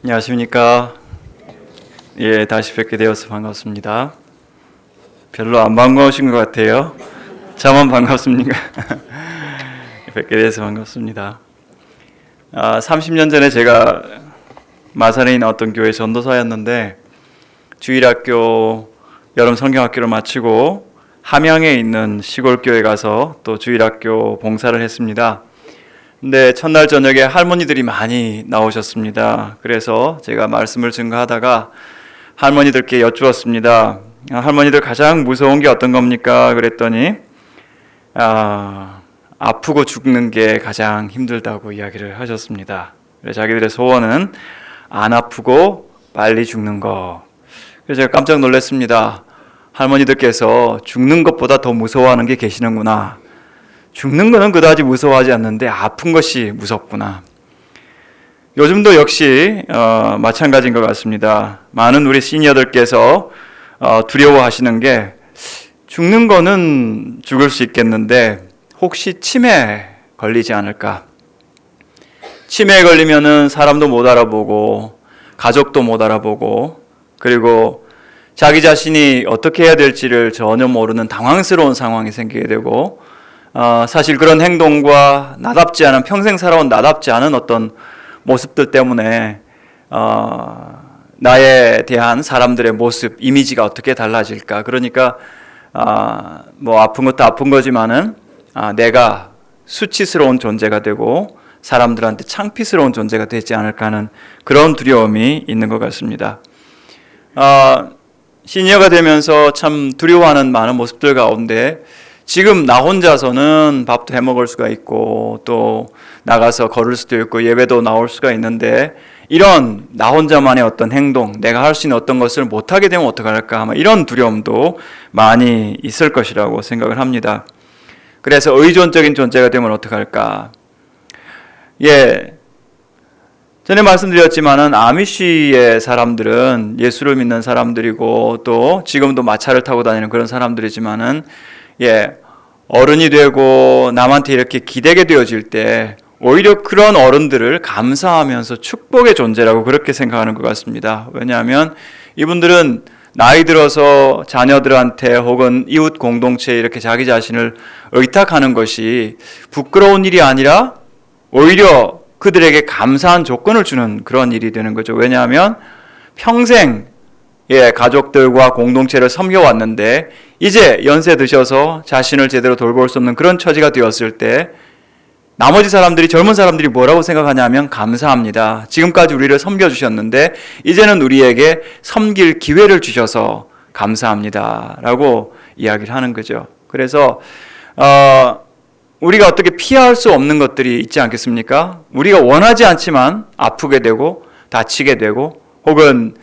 안녕하십니까. 다시 뵙게 되어서 반갑습니다. 별로 안 반가우신 것 같아요. 저만 반갑습니까? 뵙게 돼서 반갑습니다. 30년 전에 제가 마산에 있는 어떤 교회 전도사였는데 주일학교 여름 성경학교를 마치고 함양에 있는 시골 교회 가서 또 주일학교 봉사를 했습니다. 근데 첫날 저녁에 할머니들이 많이 나오셨습니다. 그래서 제가 말씀을 증거하다가 할머니들께 여쭈었습니다. 할머니들 가장 무서운 게 어떤 겁니까? 그랬더니 아프고 죽는 게 가장 힘들다고 이야기를 하셨습니다. 그래서 자기들의 소원은 안 아프고 빨리 죽는 거. 그래서 제가 깜짝 놀랐습니다. 할머니들께서 죽는 것보다 더 무서워하는 게 계시는구나. 죽는 거는 그다지 무서워하지 않는데 아픈 것이 무섭구나. 요즘도 역시 마찬가지인 것 같습니다. 많은 우리 시니어들께서 두려워하시는 게 죽는 거는 죽을 수 있겠는데 혹시 치매에 걸리지 않을까? 치매에 걸리면은 사람도 못 알아보고 가족도 못 알아보고 그리고 자기 자신이 어떻게 해야 될지를 전혀 모르는 당황스러운 상황이 생기게 되고 사실 그런 행동과 나답지 않은 평생 살아온 나답지 않은 어떤 모습들 때문에 나에 대한 사람들의 모습, 이미지가 어떻게 달라질까? 그러니까 뭐 아픈 것도 아픈 거지만은 내가 수치스러운 존재가 되고 사람들한테 창피스러운 존재가 되지 않을까 하는 그런 두려움이 있는 것 같습니다. 시니어가 되면서 참 두려워하는 많은 모습들 가운데 지금 나 혼자서는 밥도 해먹을 수가 있고 또 나가서 걸을 수도 있고 예배도 나올 수가 있는데 이런 나 혼자만의 어떤 행동, 내가 할 수 있는 어떤 것을 못하게 되면 어떡할까 아마 이런 두려움도 많이 있을 것이라고 생각을 합니다. 그래서 의존적인 존재가 되면 어떡할까? 전에 말씀드렸지만은 아미시의 사람들은 예수를 믿는 사람들이고 또 지금도 마차를 타고 다니는 그런 사람들이지만은 어른이 되고 남한테 이렇게 기대게 되어질 때 오히려 그런 어른들을 감사하면서 축복의 존재라고 그렇게 생각하는 것 같습니다. 왜냐하면 이분들은 나이 들어서 자녀들한테 혹은 이웃 공동체에 이렇게 자기 자신을 의탁하는 것이 부끄러운 일이 아니라 오히려 그들에게 감사한 조건을 주는 그런 일이 되는 거죠. 왜냐하면 평생 가족들과 공동체를 섬겨왔는데 이제 연세 드셔서 자신을 제대로 돌볼 수 없는 그런 처지가 되었을 때 나머지 사람들이 젊은 사람들이 뭐라고 생각하냐면 감사합니다. 지금까지 우리를 섬겨주셨는데 이제는 우리에게 섬길 기회를 주셔서 감사합니다. 라고 이야기를 하는 거죠. 그래서 우리가 어떻게 피할 수 없는 것들이 있지 않겠습니까? 우리가 원하지 않지만 아프게 되고 다치게 되고 혹은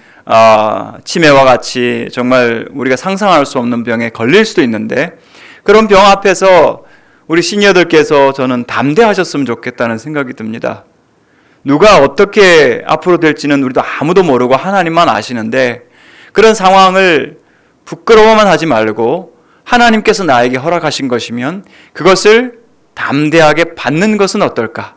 치매와 같이 정말 우리가 상상할 수 없는 병에 걸릴 수도 있는데 그런 병 앞에서 우리 시니어들께서 저는 담대하셨으면 좋겠다는 생각이 듭니다. 누가 어떻게 앞으로 될지는 우리도 아무도 모르고 하나님만 아시는데 그런 상황을 부끄러워만 하지 말고 하나님께서 나에게 허락하신 것이면 그것을 담대하게 받는 것은 어떨까?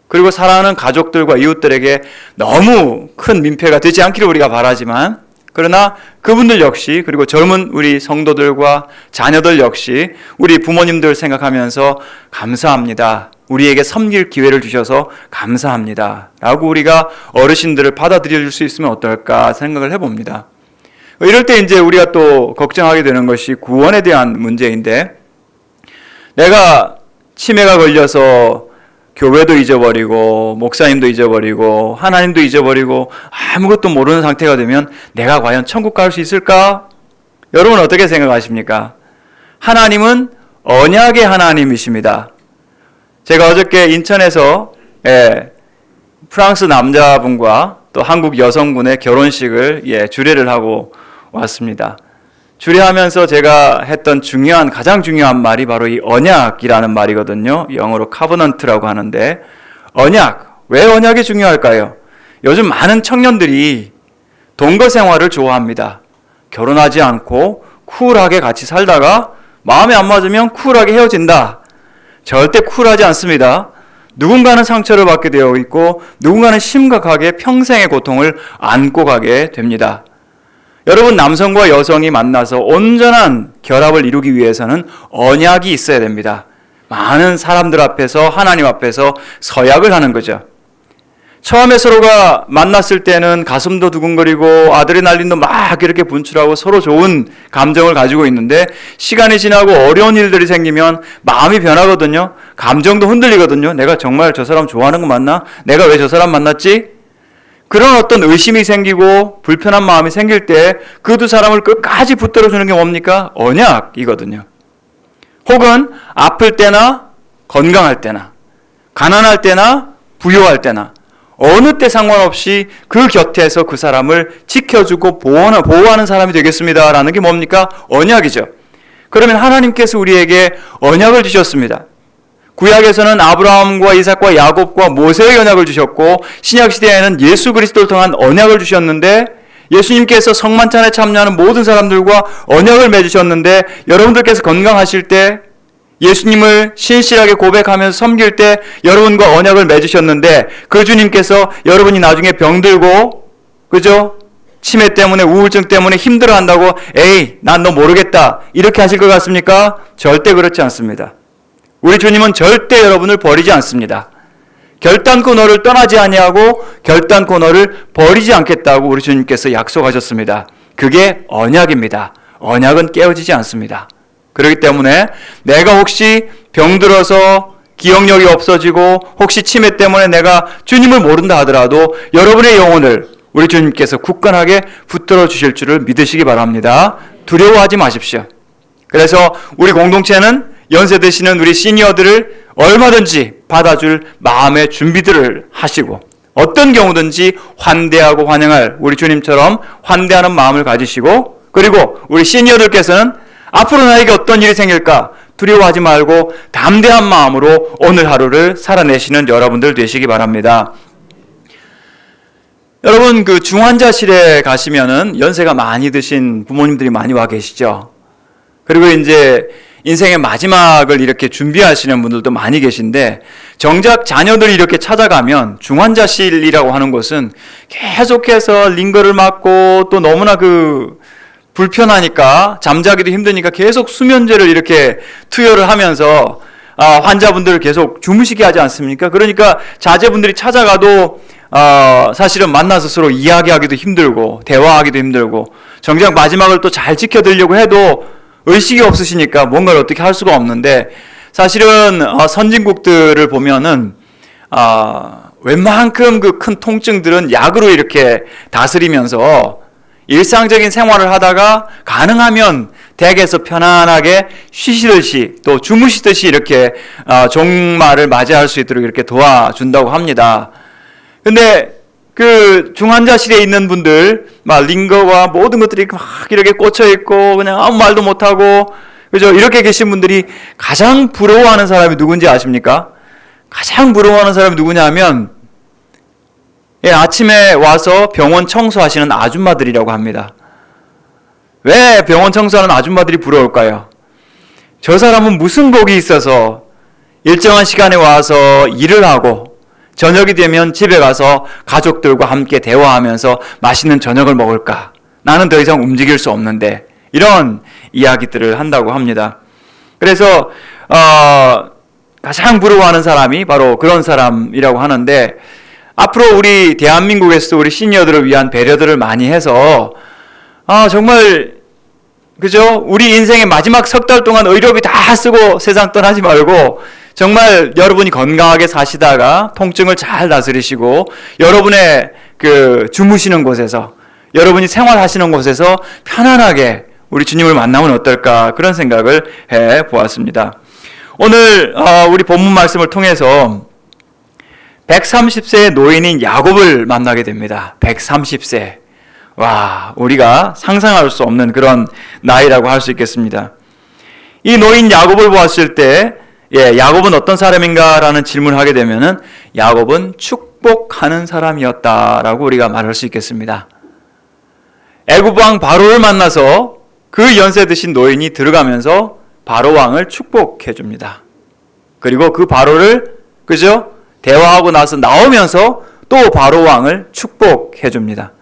그리고 사랑하는 가족들과 이웃들에게 너무 큰 민폐가 되지 않기를 우리가 바라지만 그러나 그분들 역시 그리고 젊은 우리 성도들과 자녀들 역시 우리 부모님들 생각하면서 감사합니다. 우리에게 섬길 기회를 주셔서 감사합니다. 라고 우리가 어르신들을 받아들일 수 있으면 어떨까 생각을 해봅니다. 이럴 때 이제 우리가 또 걱정하게 되는 것이 구원에 대한 문제인데 내가 치매가 걸려서 교회도 잊어버리고 목사님도 잊어버리고 하나님도 잊어버리고 아무것도 모르는 상태가 되면 내가 과연 천국 갈 수 있을까? 여러분 어떻게 생각하십니까? 하나님은 언약의 하나님이십니다. 제가 어저께 인천에서 프랑스 남자분과 또 한국 여성분의 결혼식을 주례를 하고 왔습니다. 주례하면서 제가 했던 가장 중요한 말이 바로 이 언약이라는 말이거든요. 영어로 covenant라고 하는데 언약, 왜 언약이 중요할까요? 요즘 많은 청년들이 동거 생활을 좋아합니다. 결혼하지 않고 쿨하게 같이 살다가 마음에 안 맞으면 쿨하게 헤어진다. 절대 쿨하지 않습니다. 누군가는 상처를 받게 되어 있고 누군가는 심각하게 평생의 고통을 안고 가게 됩니다. 여러분, 남성과 여성이 만나서 온전한 결합을 이루기 위해서는 언약이 있어야 됩니다. 많은 사람들 앞에서, 하나님 앞에서 서약을 하는 거죠. 처음에 서로가 만났을 때는 가슴도 두근거리고 아드레날린도 막 이렇게 분출하고 서로 좋은 감정을 가지고 있는데, 시간이 지나고 어려운 일들이 생기면 마음이 변하거든요. 감정도 흔들리거든요. 내가 정말 저 사람 좋아하는 거 맞나? 내가 왜 저 사람 만났지? 그런 어떤 의심이 생기고 불편한 마음이 생길 때 그 두 사람을 끝까지 붙들어주는 게 뭡니까? 언약이거든요. 혹은 아플 때나 건강할 때나 가난할 때나 부유할 때나 어느 때 상관없이 그 곁에서 그 사람을 지켜주고 보호하는 사람이 되겠습니다라는 게 뭡니까? 언약이죠. 그러면 하나님께서 우리에게 언약을 주셨습니다. 구약에서는 아브라함과 이삭과 야곱과 모세의 언약을 주셨고, 신약시대에는 예수 그리스도를 통한 언약을 주셨는데, 예수님께서 성만찬에 참여하는 모든 사람들과 언약을 맺으셨는데, 여러분들께서 건강하실 때, 예수님을 신실하게 고백하면서 섬길 때 여러분과 언약을 맺으셨는데, 그 주님께서 여러분이 나중에 병들고, 그죠? 치매 때문에, 우울증 때문에 힘들어한다고 에이, 난 너 모르겠다, 이렇게 하실 것 같습니까? 절대 그렇지 않습니다. 우리 주님은 절대 여러분을 버리지 않습니다. 결단코 너를 떠나지 아니하고 결단코 너를 버리지 않겠다고 우리 주님께서 약속하셨습니다. 그게 언약입니다. 언약은 깨어지지 않습니다. 그렇기 때문에 내가 혹시 병들어서 기억력이 없어지고 혹시 치매 때문에 내가 주님을 모른다 하더라도 여러분의 영혼을 우리 주님께서 굳건하게 붙들어 주실 줄을 믿으시기 바랍니다. 두려워하지 마십시오. 그래서 우리 공동체는 연세 드시는 우리 시니어들을 얼마든지 받아줄 마음의 준비들을 하시고, 어떤 경우든지 환대하고 환영할 우리 주님처럼 환대하는 마음을 가지시고, 그리고 우리 시니어들께서는 앞으로 나에게 어떤 일이 생길까 두려워하지 말고 담대한 마음으로 오늘 하루를 살아내시는 여러분들 되시기 바랍니다. 여러분, 그 중환자실에 가시면은 연세가 많이 드신 부모님들이 많이 와 계시죠. 그리고 이제 인생의 마지막을 이렇게 준비하시는 분들도 많이 계신데, 정작 자녀들이 이렇게 찾아가면 중환자실이라고 하는 곳은 계속해서 링거를 맞고 또 너무나 불편하니까 잠자기도 힘드니까 계속 수면제를 이렇게 투여를 하면서 환자분들을 계속 주무시게 하지 않습니까? 그러니까 자제분들이 찾아가도 사실은 만나서 서로 이야기하기도 힘들고 대화하기도 힘들고, 정작 마지막을 또 잘 지켜드리려고 해도 의식이 없으시니까 뭔가를 어떻게 할 수가 없는데, 사실은 선진국들을 보면은 웬만큼 그 큰 통증들은 약으로 이렇게 다스리면서 일상적인 생활을 하다가 가능하면 댁에서 편안하게 쉬시듯이 또 주무시듯이 이렇게 종말을 맞이할 수 있도록 이렇게 도와준다고 합니다. 근데 그 중환자실에 있는 분들, 막 링거와 모든 것들이 막 이렇게 꽂혀 있고 그냥 아무 말도 못 하고, 그죠? 이렇게 계신 분들이 가장 부러워하는 사람이 누군지 아십니까? 가장 부러워하는 사람이 누구냐면, 아침에 와서 병원 청소하시는 아줌마들이라고 합니다. 왜 병원 청소하는 아줌마들이 부러울까요? 저 사람은 무슨 복이 있어서 일정한 시간에 와서 일을 하고 저녁이 되면 집에 가서 가족들과 함께 대화하면서 맛있는 저녁을 먹을까? 나는 더 이상 움직일 수 없는데, 이런 이야기들을 한다고 합니다. 그래서 가장 부러워하는 사람이 바로 그런 사람이라고 하는데, 앞으로 우리 대한민국에서도 우리 시니어들을 위한 배려들을 많이 해서 정말, 그죠? 우리 인생의 마지막 석 달 동안 의료비 다 쓰고 세상 떠나지 말고 정말 여러분이 건강하게 사시다가 통증을 잘 다스리시고 여러분의 그 주무시는 곳에서, 여러분이 생활하시는 곳에서 편안하게 우리 주님을 만나면 어떨까, 그런 생각을 해 보았습니다. 오늘 우리 본문 말씀을 통해서 130세의 노인인 야곱을 만나게 됩니다. 130세. 와, 우리가 상상할 수 없는 그런 나이라고 할 수 있겠습니다. 이 노인 야곱을 보았을 때, 야곱은 어떤 사람인가라는 질문을 하게 되면은 야곱은 축복하는 사람이었다라고 우리가 말할 수 있겠습니다. 애굽 왕 바로를 만나서 그 연세 드신 노인이 들어가면서 바로 왕을 축복해 줍니다. 그리고 그 바로를, 그죠? 대화하고 나서 나오면서 또 바로 왕을 축복해 줍니다.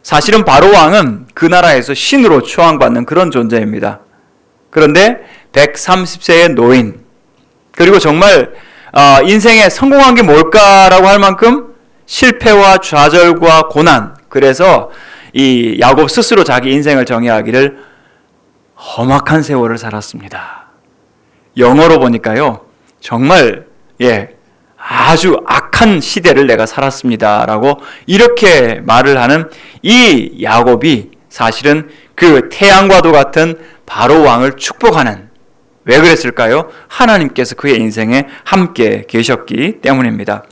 사실은 바로 왕은 그 나라에서 신으로 추앙받는 그런 존재입니다. 그런데 130세의 노인, 그리고 정말 인생에 성공한 게 뭘까라고 할 만큼 실패와 좌절과 고난, 그래서 이 야곱 스스로 자기 인생을 정의하기를 험악한 세월을 살았습니다. 영어로 보니까요, 정말 아주 악한 시대를 내가 살았습니다라고 이렇게 말을 하는 이 야곱이 사실은 그 태양과도 같은 바로 왕을 축복하는, 왜 그랬을까요? 하나님께서 그의 인생에 함께 계셨기 때문입니다.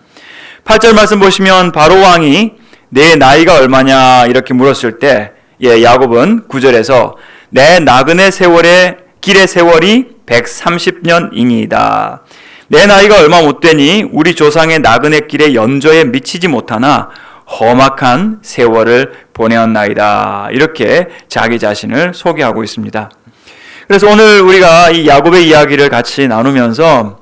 8절 말씀 보시면 바로 왕이 내 나이가 얼마냐 이렇게 물었을 때 야곱은 9절에서 내 나그네 세월의 길의 세월이 130년이니이다. 내 나이가 얼마 못 되니 우리 조상의 나그네 길의 연조에 미치지 못하나 험악한 세월을 보내었나이다. 이렇게 자기 자신을 소개하고 있습니다. 그래서 오늘 우리가 이 야곱의 이야기를 같이 나누면서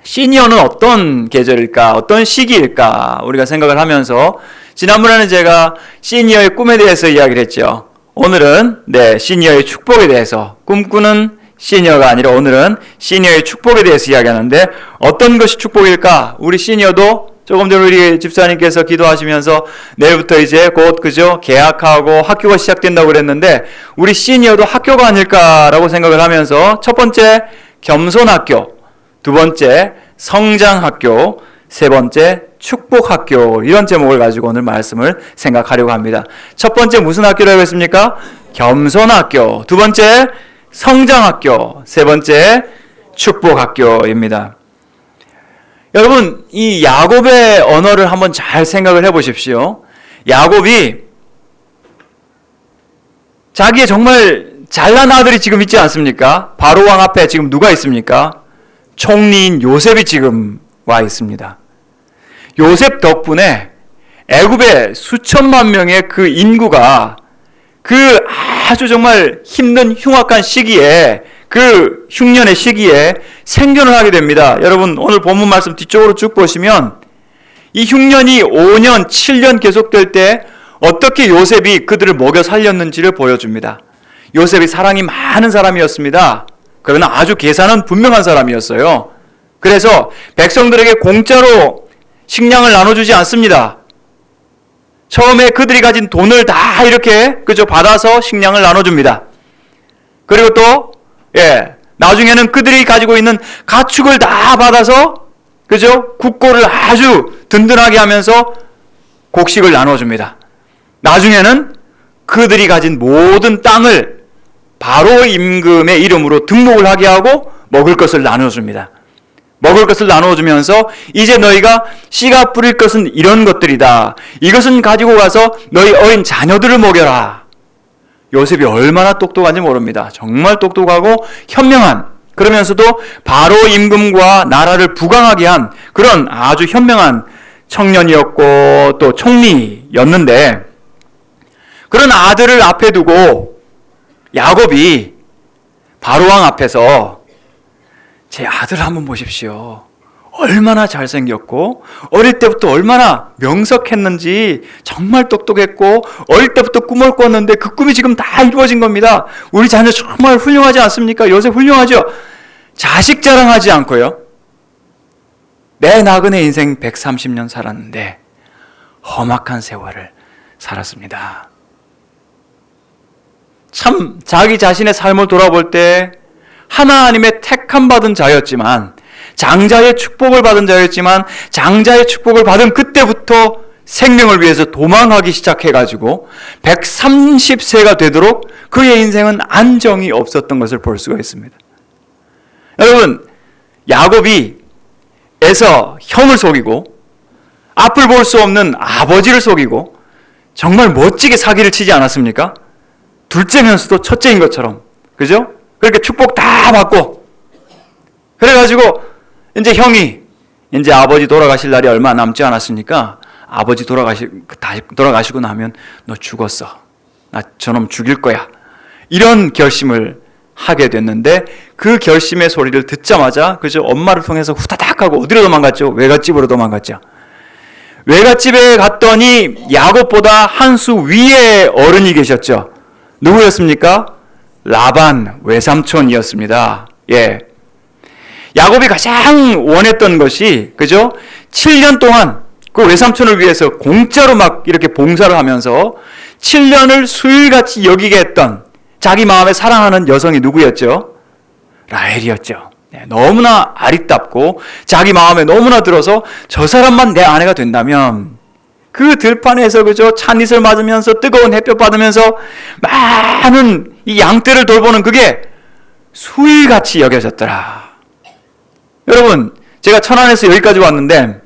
시니어는 어떤 계절일까, 어떤 시기일까 우리가 생각을 하면서, 지난번에는 제가 시니어의 꿈에 대해서 이야기를 했죠. 오늘은 시니어의 축복에 대해서, 꿈꾸는 시니어가 아니라 오늘은 시니어의 축복에 대해서 이야기하는데, 어떤 것이 축복일까? 우리 시니어도 조금 전에 우리 집사님께서 기도하시면서 내일부터 이제 곧 개학하고 학교가 시작된다고 그랬는데, 우리 시니어도 학교가 아닐까라고 생각을 하면서 첫 번째 겸손학교, 두 번째 성장학교, 세 번째 축복학교, 이런 제목을 가지고 오늘 말씀을 생각하려고 합니다. 첫 번째 무슨 학교라고 했습니까? 겸손학교. 두 번째 성장학교. 세 번째 축복학교입니다. 여러분, 이 야곱의 언어를 한번 잘 생각을 해보십시오. 야곱이 자기의 정말 잘난 아들이 지금 있지 않습니까? 바로 왕 앞에 지금 누가 있습니까? 총리인 요셉이 지금 와 있습니다. 요셉 덕분에 애굽의 수천만 명의 그 인구가 그 아주 정말 힘든 흉악한 시기에, 그 흉년의 시기에 생존을 하게 됩니다. 여러분, 오늘 본문 말씀 뒤쪽으로 쭉 보시면 이 흉년이 5년, 7년 계속될 때 어떻게 요셉이 그들을 먹여 살렸는지를 보여줍니다. 요셉이 사랑이 많은 사람이었습니다. 그러나 아주 계산은 분명한 사람이었어요. 그래서 백성들에게 공짜로 식량을 나눠주지 않습니다. 처음에 그들이 가진 돈을 다 이렇게 받아서 식량을 나눠줍니다. 그리고 또 나중에는 그들이 가지고 있는 가축을 다 받아서 국고를 아주 든든하게 하면서 곡식을 나눠줍니다. 나중에는 그들이 가진 모든 땅을 바로 임금의 이름으로 등록을 하게 하고 먹을 것을 나눠줍니다. 먹을 것을 나눠주면서 이제 너희가 씨가 뿌릴 것은 이런 것들이다. 이것은 가지고 가서 너희 어린 자녀들을 먹여라. 요셉이 얼마나 똑똑한지 모릅니다. 정말 똑똑하고 현명한, 그러면서도 바로 임금과 나라를 부강하게 한 그런 아주 현명한 청년이었고 또 총리였는데, 그런 아들을 앞에 두고 야곱이 바로왕 앞에서 제 아들 한번 보십시오. 얼마나 잘생겼고 어릴 때부터 얼마나 명석했는지, 정말 똑똑했고 어릴 때부터 꿈을 꿨는데 그 꿈이 지금 다 이루어진 겁니다. 우리 자녀 정말 훌륭하지 않습니까? 요셉 훌륭하죠? 자식 자랑하지 않고요, 내 나그네 인생 130년 살았는데 험악한 세월을 살았습니다. 참 자기 자신의 삶을 돌아볼 때 하나님의 택함 받은 자였지만, 장자의 축복을 받은 자였지만, 장자의 축복을 받은 그때부터 생명을 위해서 도망하기 시작해가지고 130세가 되도록 그의 인생은 안정이 없었던 것을 볼 수가 있습니다. 여러분, 야곱이 에서 형을 속이고 앞을 볼 수 없는 아버지를 속이고 정말 멋지게 사기를 치지 않았습니까? 둘째면서도 첫째인 것처럼, 그죠? 그렇게 축복 다 받고, 그래가지고 이제 형이 이제 아버지 돌아가실 날이 얼마 남지 않았으니까, 아버지 돌아가시고 나면 너 죽었어, 나 저놈 죽일 거야, 이런 결심을 하게 됐는데 그 결심의 소리를 듣자마자 그저 엄마를 통해서 후다닥 하고 어디로 도망갔죠? 외갓집으로 도망갔죠. 외갓집에 갔더니 야곱보다 한 수 위에 어른이 계셨죠. 누구였습니까? 라반 외삼촌이었습니다. 예. 야곱이 가장 원했던 것이 그죠? 7년 동안 그 외삼촌을 위해서 공짜로 막 이렇게 봉사를 하면서 7년을 수일같이 여기게 했던 자기 마음에 사랑하는 여성이 누구였죠? 라헬이었죠. 네, 너무나 아리답고 자기 마음에 너무나 들어서 저 사람만 내 아내가 된다면 그 들판에서 그저 찬이슬 맞으면서 뜨거운 햇볕 받으면서 많은 이 양떼를 돌보는 그게 수일같이 여겨졌더라. 여러분, 제가 천안에서 여기까지 왔는데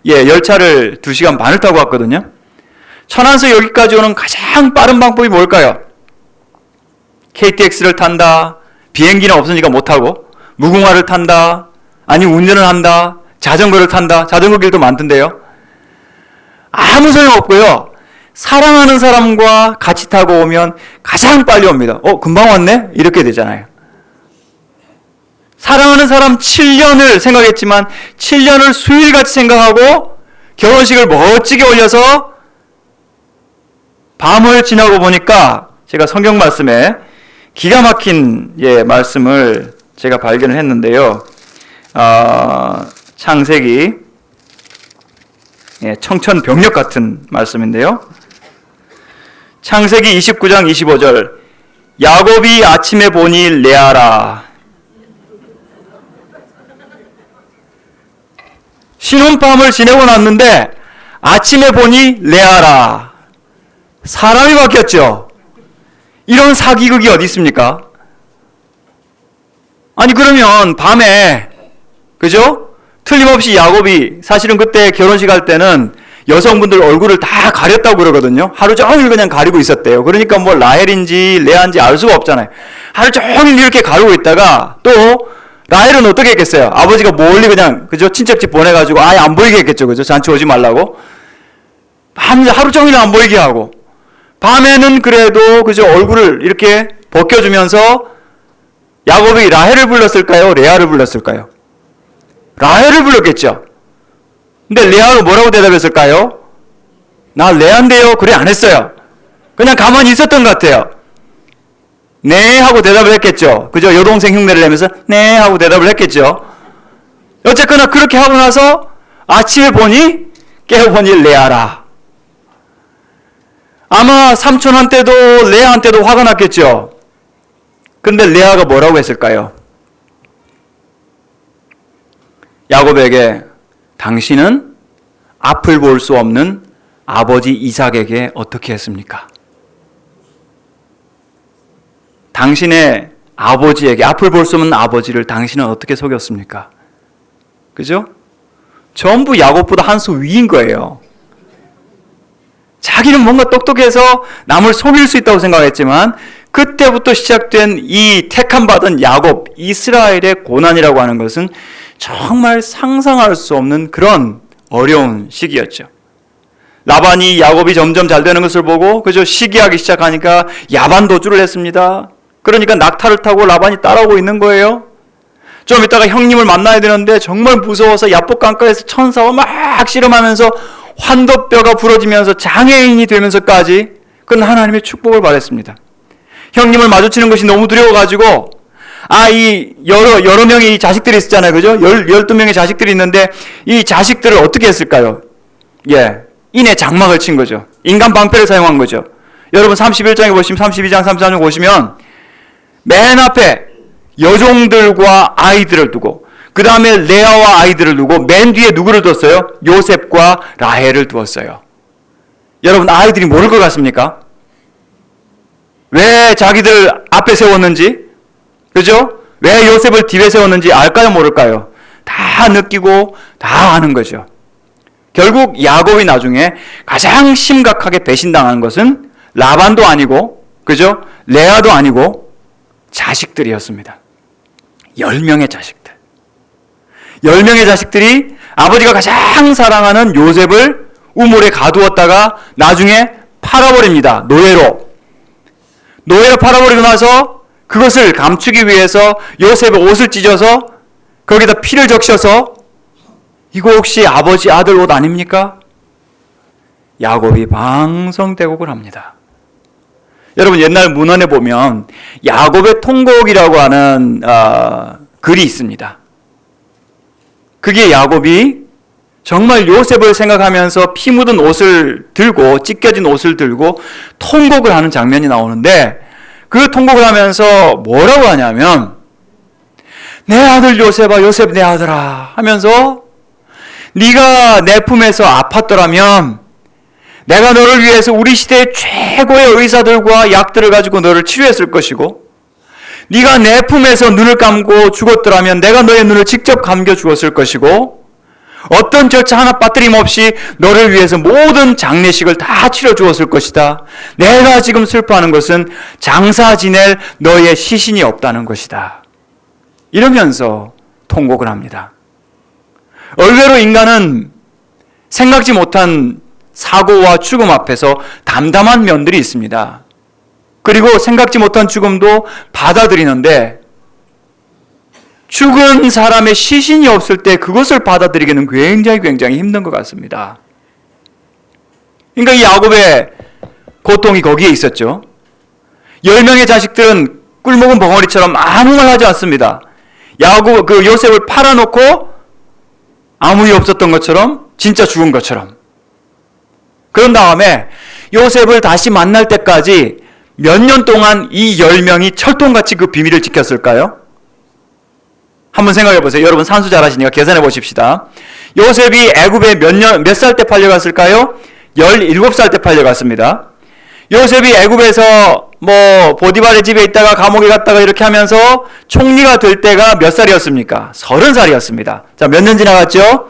열차를 2시간 반을 타고 왔거든요. 천안에서 여기까지 오는 가장 빠른 방법이 뭘까요? KTX를 탄다, 비행기는 없으니까 못 타고, 무궁화를 탄다, 아니 운전을 한다, 자전거를 탄다. 자전거 길도 많던데요. 아무 소용없고요. 사랑하는 사람과 같이 타고 오면 가장 빨리 옵니다. 금방 왔네? 이렇게 되잖아요. 사랑하는 사람 7년을 생각했지만 7년을 수일같이 생각하고 결혼식을 멋지게 올려서 밤을 지나고 보니까 제가 성경 말씀에 기가 막힌 말씀을 제가 발견을 했는데요. 창세기 청천벽력 같은 말씀인데요. 창세기 29장 25절 야곱이 아침에 보니 레아라. 신혼밤을 지내고 났는데 아침에 보니 레아라. 사람이 바뀌었죠. 이런 사기극이 어디 있습니까? 아니 그러면 밤에 그죠? 틀림없이 야곱이 사실은 그때 결혼식 할 때는 여성분들 얼굴을 다 가렸다고 그러거든요. 하루 종일 그냥 가리고 있었대요. 그러니까 뭐 라헬인지 레아인지 알 수가 없잖아요. 하루 종일 이렇게 가리고 있다가 또 라헬은 어떻게 했겠어요? 아버지가 멀리 그냥 그죠? 친척집 보내가지고 아예 안 보이게 했겠죠. 그죠? 잔치 오지 말라고. 하루 종일 안 보이게 하고 밤에는 그래도 그죠? 얼굴을 이렇게 벗겨주면서 야곱이 라헬을 불렀을까요? 레아를 불렀을까요? 라헬을 불렀겠죠. 근데 레아가 뭐라고 대답했을까요? 나 레아인데요. 그래 안 했어요. 그냥 가만히 있었던 것 같아요. 네 하고 대답을 했겠죠. 그죠? 여동생 흉내를 내면서 네 하고 대답을 했겠죠. 어쨌거나 그렇게 하고 나서 아침에 보니 깨어보니 레아라. 아마 삼촌한테도 레아한테도 화가 났겠죠. 근데 레아가 뭐라고 했을까요? 야곱에게 당신은 앞을 볼 수 없는 아버지 이삭에게 어떻게 했습니까? 당신의 아버지에게 앞을 볼 수 없는 아버지를 당신은 어떻게 속였습니까? 그죠? 전부 야곱보다 한 수 위인 거예요. 자기는 뭔가 똑똑해서 남을 속일 수 있다고 생각했지만 그때부터 시작된 이 택함받은 야곱, 이스라엘의 고난이라고 하는 것은 정말 상상할 수 없는 그런 어려운 시기였죠. 라반이 야곱이 점점 잘 되는 것을 보고 그저 시기하기 시작하니까 야반 도주를 했습니다. 그러니까 낙타를 타고 라반이 따라오고 있는 거예요. 좀 이따가 형님을 만나야 되는데 정말 무서워서 야복 강가에서 천사와 막 씨름하면서 환도뼈가 부러지면서 장애인이 되면서까지 그건 하나님의 축복을 받았습니다. 형님을 마주치는 것이 너무 두려워가지고 이 여러 명의 자식들이 있었잖아요. 그죠? 12명의 자식들이 있는데 이 자식들을 어떻게 했을까요? 인에 장막을 친 거죠. 인간 방패를 사용한 거죠. 여러분 31장에 보시면 32장 33장 보시면 맨 앞에 여종들과 아이들을 두고 그 다음에 레아와 아이들을 두고 맨 뒤에 누구를 뒀어요? 요셉과 라헬을 두었어요. 여러분 아이들이 모를 것 같습니까? 왜 자기들 앞에 세웠는지, 그죠? 왜 요셉을 뒤에 세웠는지 알까요, 모를까요? 다 느끼고 다 아는 거죠. 결국 야곱이 나중에 가장 심각하게 배신당한 것은 라반도 아니고, 그죠? 레아도 아니고 자식들이었습니다. 10명의 자식들. 10명의 자식들이 아버지가 가장 사랑하는 요셉을 우물에 가두었다가 나중에 팔아버립니다. 노예로 팔아버리고 나서 그것을 감추기 위해서 요셉의 옷을 찢어서 거기다 피를 적셔서 이거 혹시 아버지 아들 옷 아닙니까? 야곱이 방성대곡을 합니다. 여러분 옛날 문헌에 보면 야곱의 통곡이라고 하는 글이 있습니다. 그게 야곱이 정말 요셉을 생각하면서 피 묻은 옷을 들고 찢겨진 옷을 들고 통곡을 하는 장면이 나오는데 그 통곡을 하면서 뭐라고 하냐면 내 아들 요셉아 요셉 내 아들아 하면서 네가 내 품에서 아팠더라면 내가 너를 위해서 우리 시대의 최고의 의사들과 약들을 가지고 너를 치료했을 것이고 네가 내 품에서 눈을 감고 죽었더라면 내가 너의 눈을 직접 감겨 주었을 것이고 어떤 절차 하나 빠뜨림 없이 너를 위해서 모든 장례식을 다 치러 주었을 것이다. 내가 지금 슬퍼하는 것은 장사 지낼 너의 시신이 없다는 것이다. 이러면서 통곡을 합니다. 의외로 인간은 생각지 못한 사고와 죽음 앞에서 담담한 면들이 있습니다. 그리고 생각지 못한 죽음도 받아들이는데 죽은 사람의 시신이 없을 때 그것을 받아들이기는 굉장히 힘든 것 같습니다. 그러니까 이 야곱의 고통이 거기에 있었죠. 10명의 자식들은 꿀먹은 벙어리처럼 아무 말 하지 않습니다. 요셉을 팔아놓고 아무 일 없었던 것처럼 진짜 죽은 것처럼. 그런 다음에 요셉을 다시 만날 때까지 몇 년 동안 이 10명이 철통같이 그 비밀을 지켰을까요? 한번 생각해 보세요. 여러분 산수 잘하시니까 계산해 보십시다. 요셉이 애굽에 몇 살 때 팔려갔을까요? 17살 때 팔려갔습니다. 요셉이 애굽에서 보디발의 집에 있다가 감옥에 갔다가 이렇게 하면서 총리가 될 때가 몇 살이었습니까? 30살이었습니다. 자, 몇 년 지나갔죠?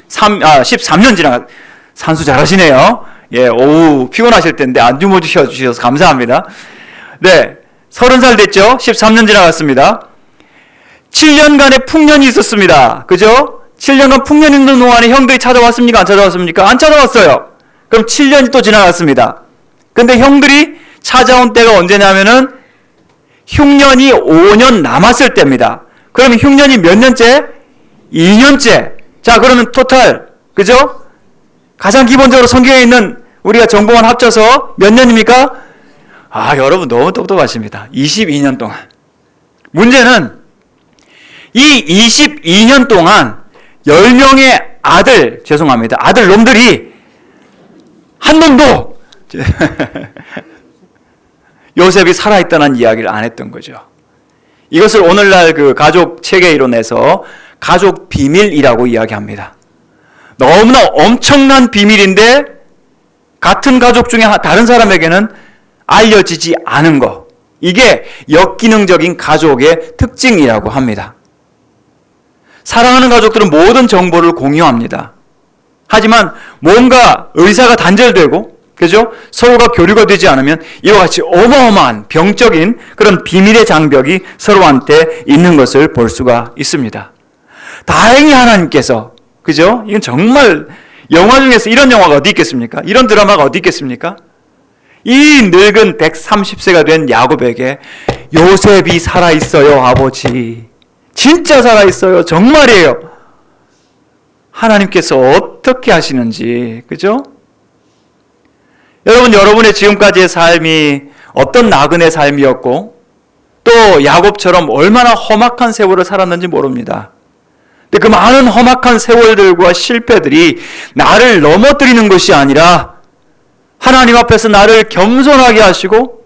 13년 산수 잘하시네요. 예, 오후 피곤하실 텐데 안 주무셔 주셔서 감사합니다. 네, 30살 됐죠? 13년 지나갔습니다. 7년간의 풍년이 있었습니다. 그죠? 7년간 풍년 있는 동안에 형들이 찾아왔습니까? 안 찾아왔습니까? 안 찾아왔어요. 그럼 7년이 또 지나갔습니다. 근데 형들이 찾아온 때가 언제냐면은 흉년이 5년 남았을 때입니다. 그러면 흉년이 몇 년째? 2년째. 자, 그러면 토탈, 그죠? 가장 기본적으로 성경에 있는 우리가 정보만 합쳐서 몇 년입니까? 여러분 너무 똑똑하십니다. 22년 동안. 문제는 이 22년 동안 10명의 아들 놈들이 한 놈도 요셉이 살아있다는 이야기를 안 했던 거죠. 이것을 오늘날 그 가족 체계 이론에서 가족 비밀이라고 이야기합니다. 너무나 엄청난 비밀인데 같은 가족 중에 다른 사람에게는 알려지지 않은 것. 이게 역기능적인 가족의 특징이라고 합니다. 사랑하는 가족들은 모든 정보를 공유합니다. 하지만 뭔가 의사가 단절되고, 그죠? 서로가 교류가 되지 않으면 이와 같이 어마어마한 병적인 그런 비밀의 장벽이 서로한테 있는 것을 볼 수가 있습니다. 다행히 하나님께서, 그죠? 이건 정말 영화 중에서 이런 영화가 어디 있겠습니까? 이런 드라마가 어디 있겠습니까? 이 늙은 130세가 된 야곱에게 요셉이 살아있어요, 아버지. 진짜 살아있어요. 정말이에요. 하나님께서 어떻게 하시는지, 그죠? 여러분의 지금까지의 삶이 어떤 나그네 삶이었고 또 야곱처럼 얼마나 험악한 세월을 살았는지 모릅니다. 근데 그 많은 험악한 세월들과 실패들이 나를 넘어뜨리는 것이 아니라 하나님 앞에서 나를 겸손하게 하시고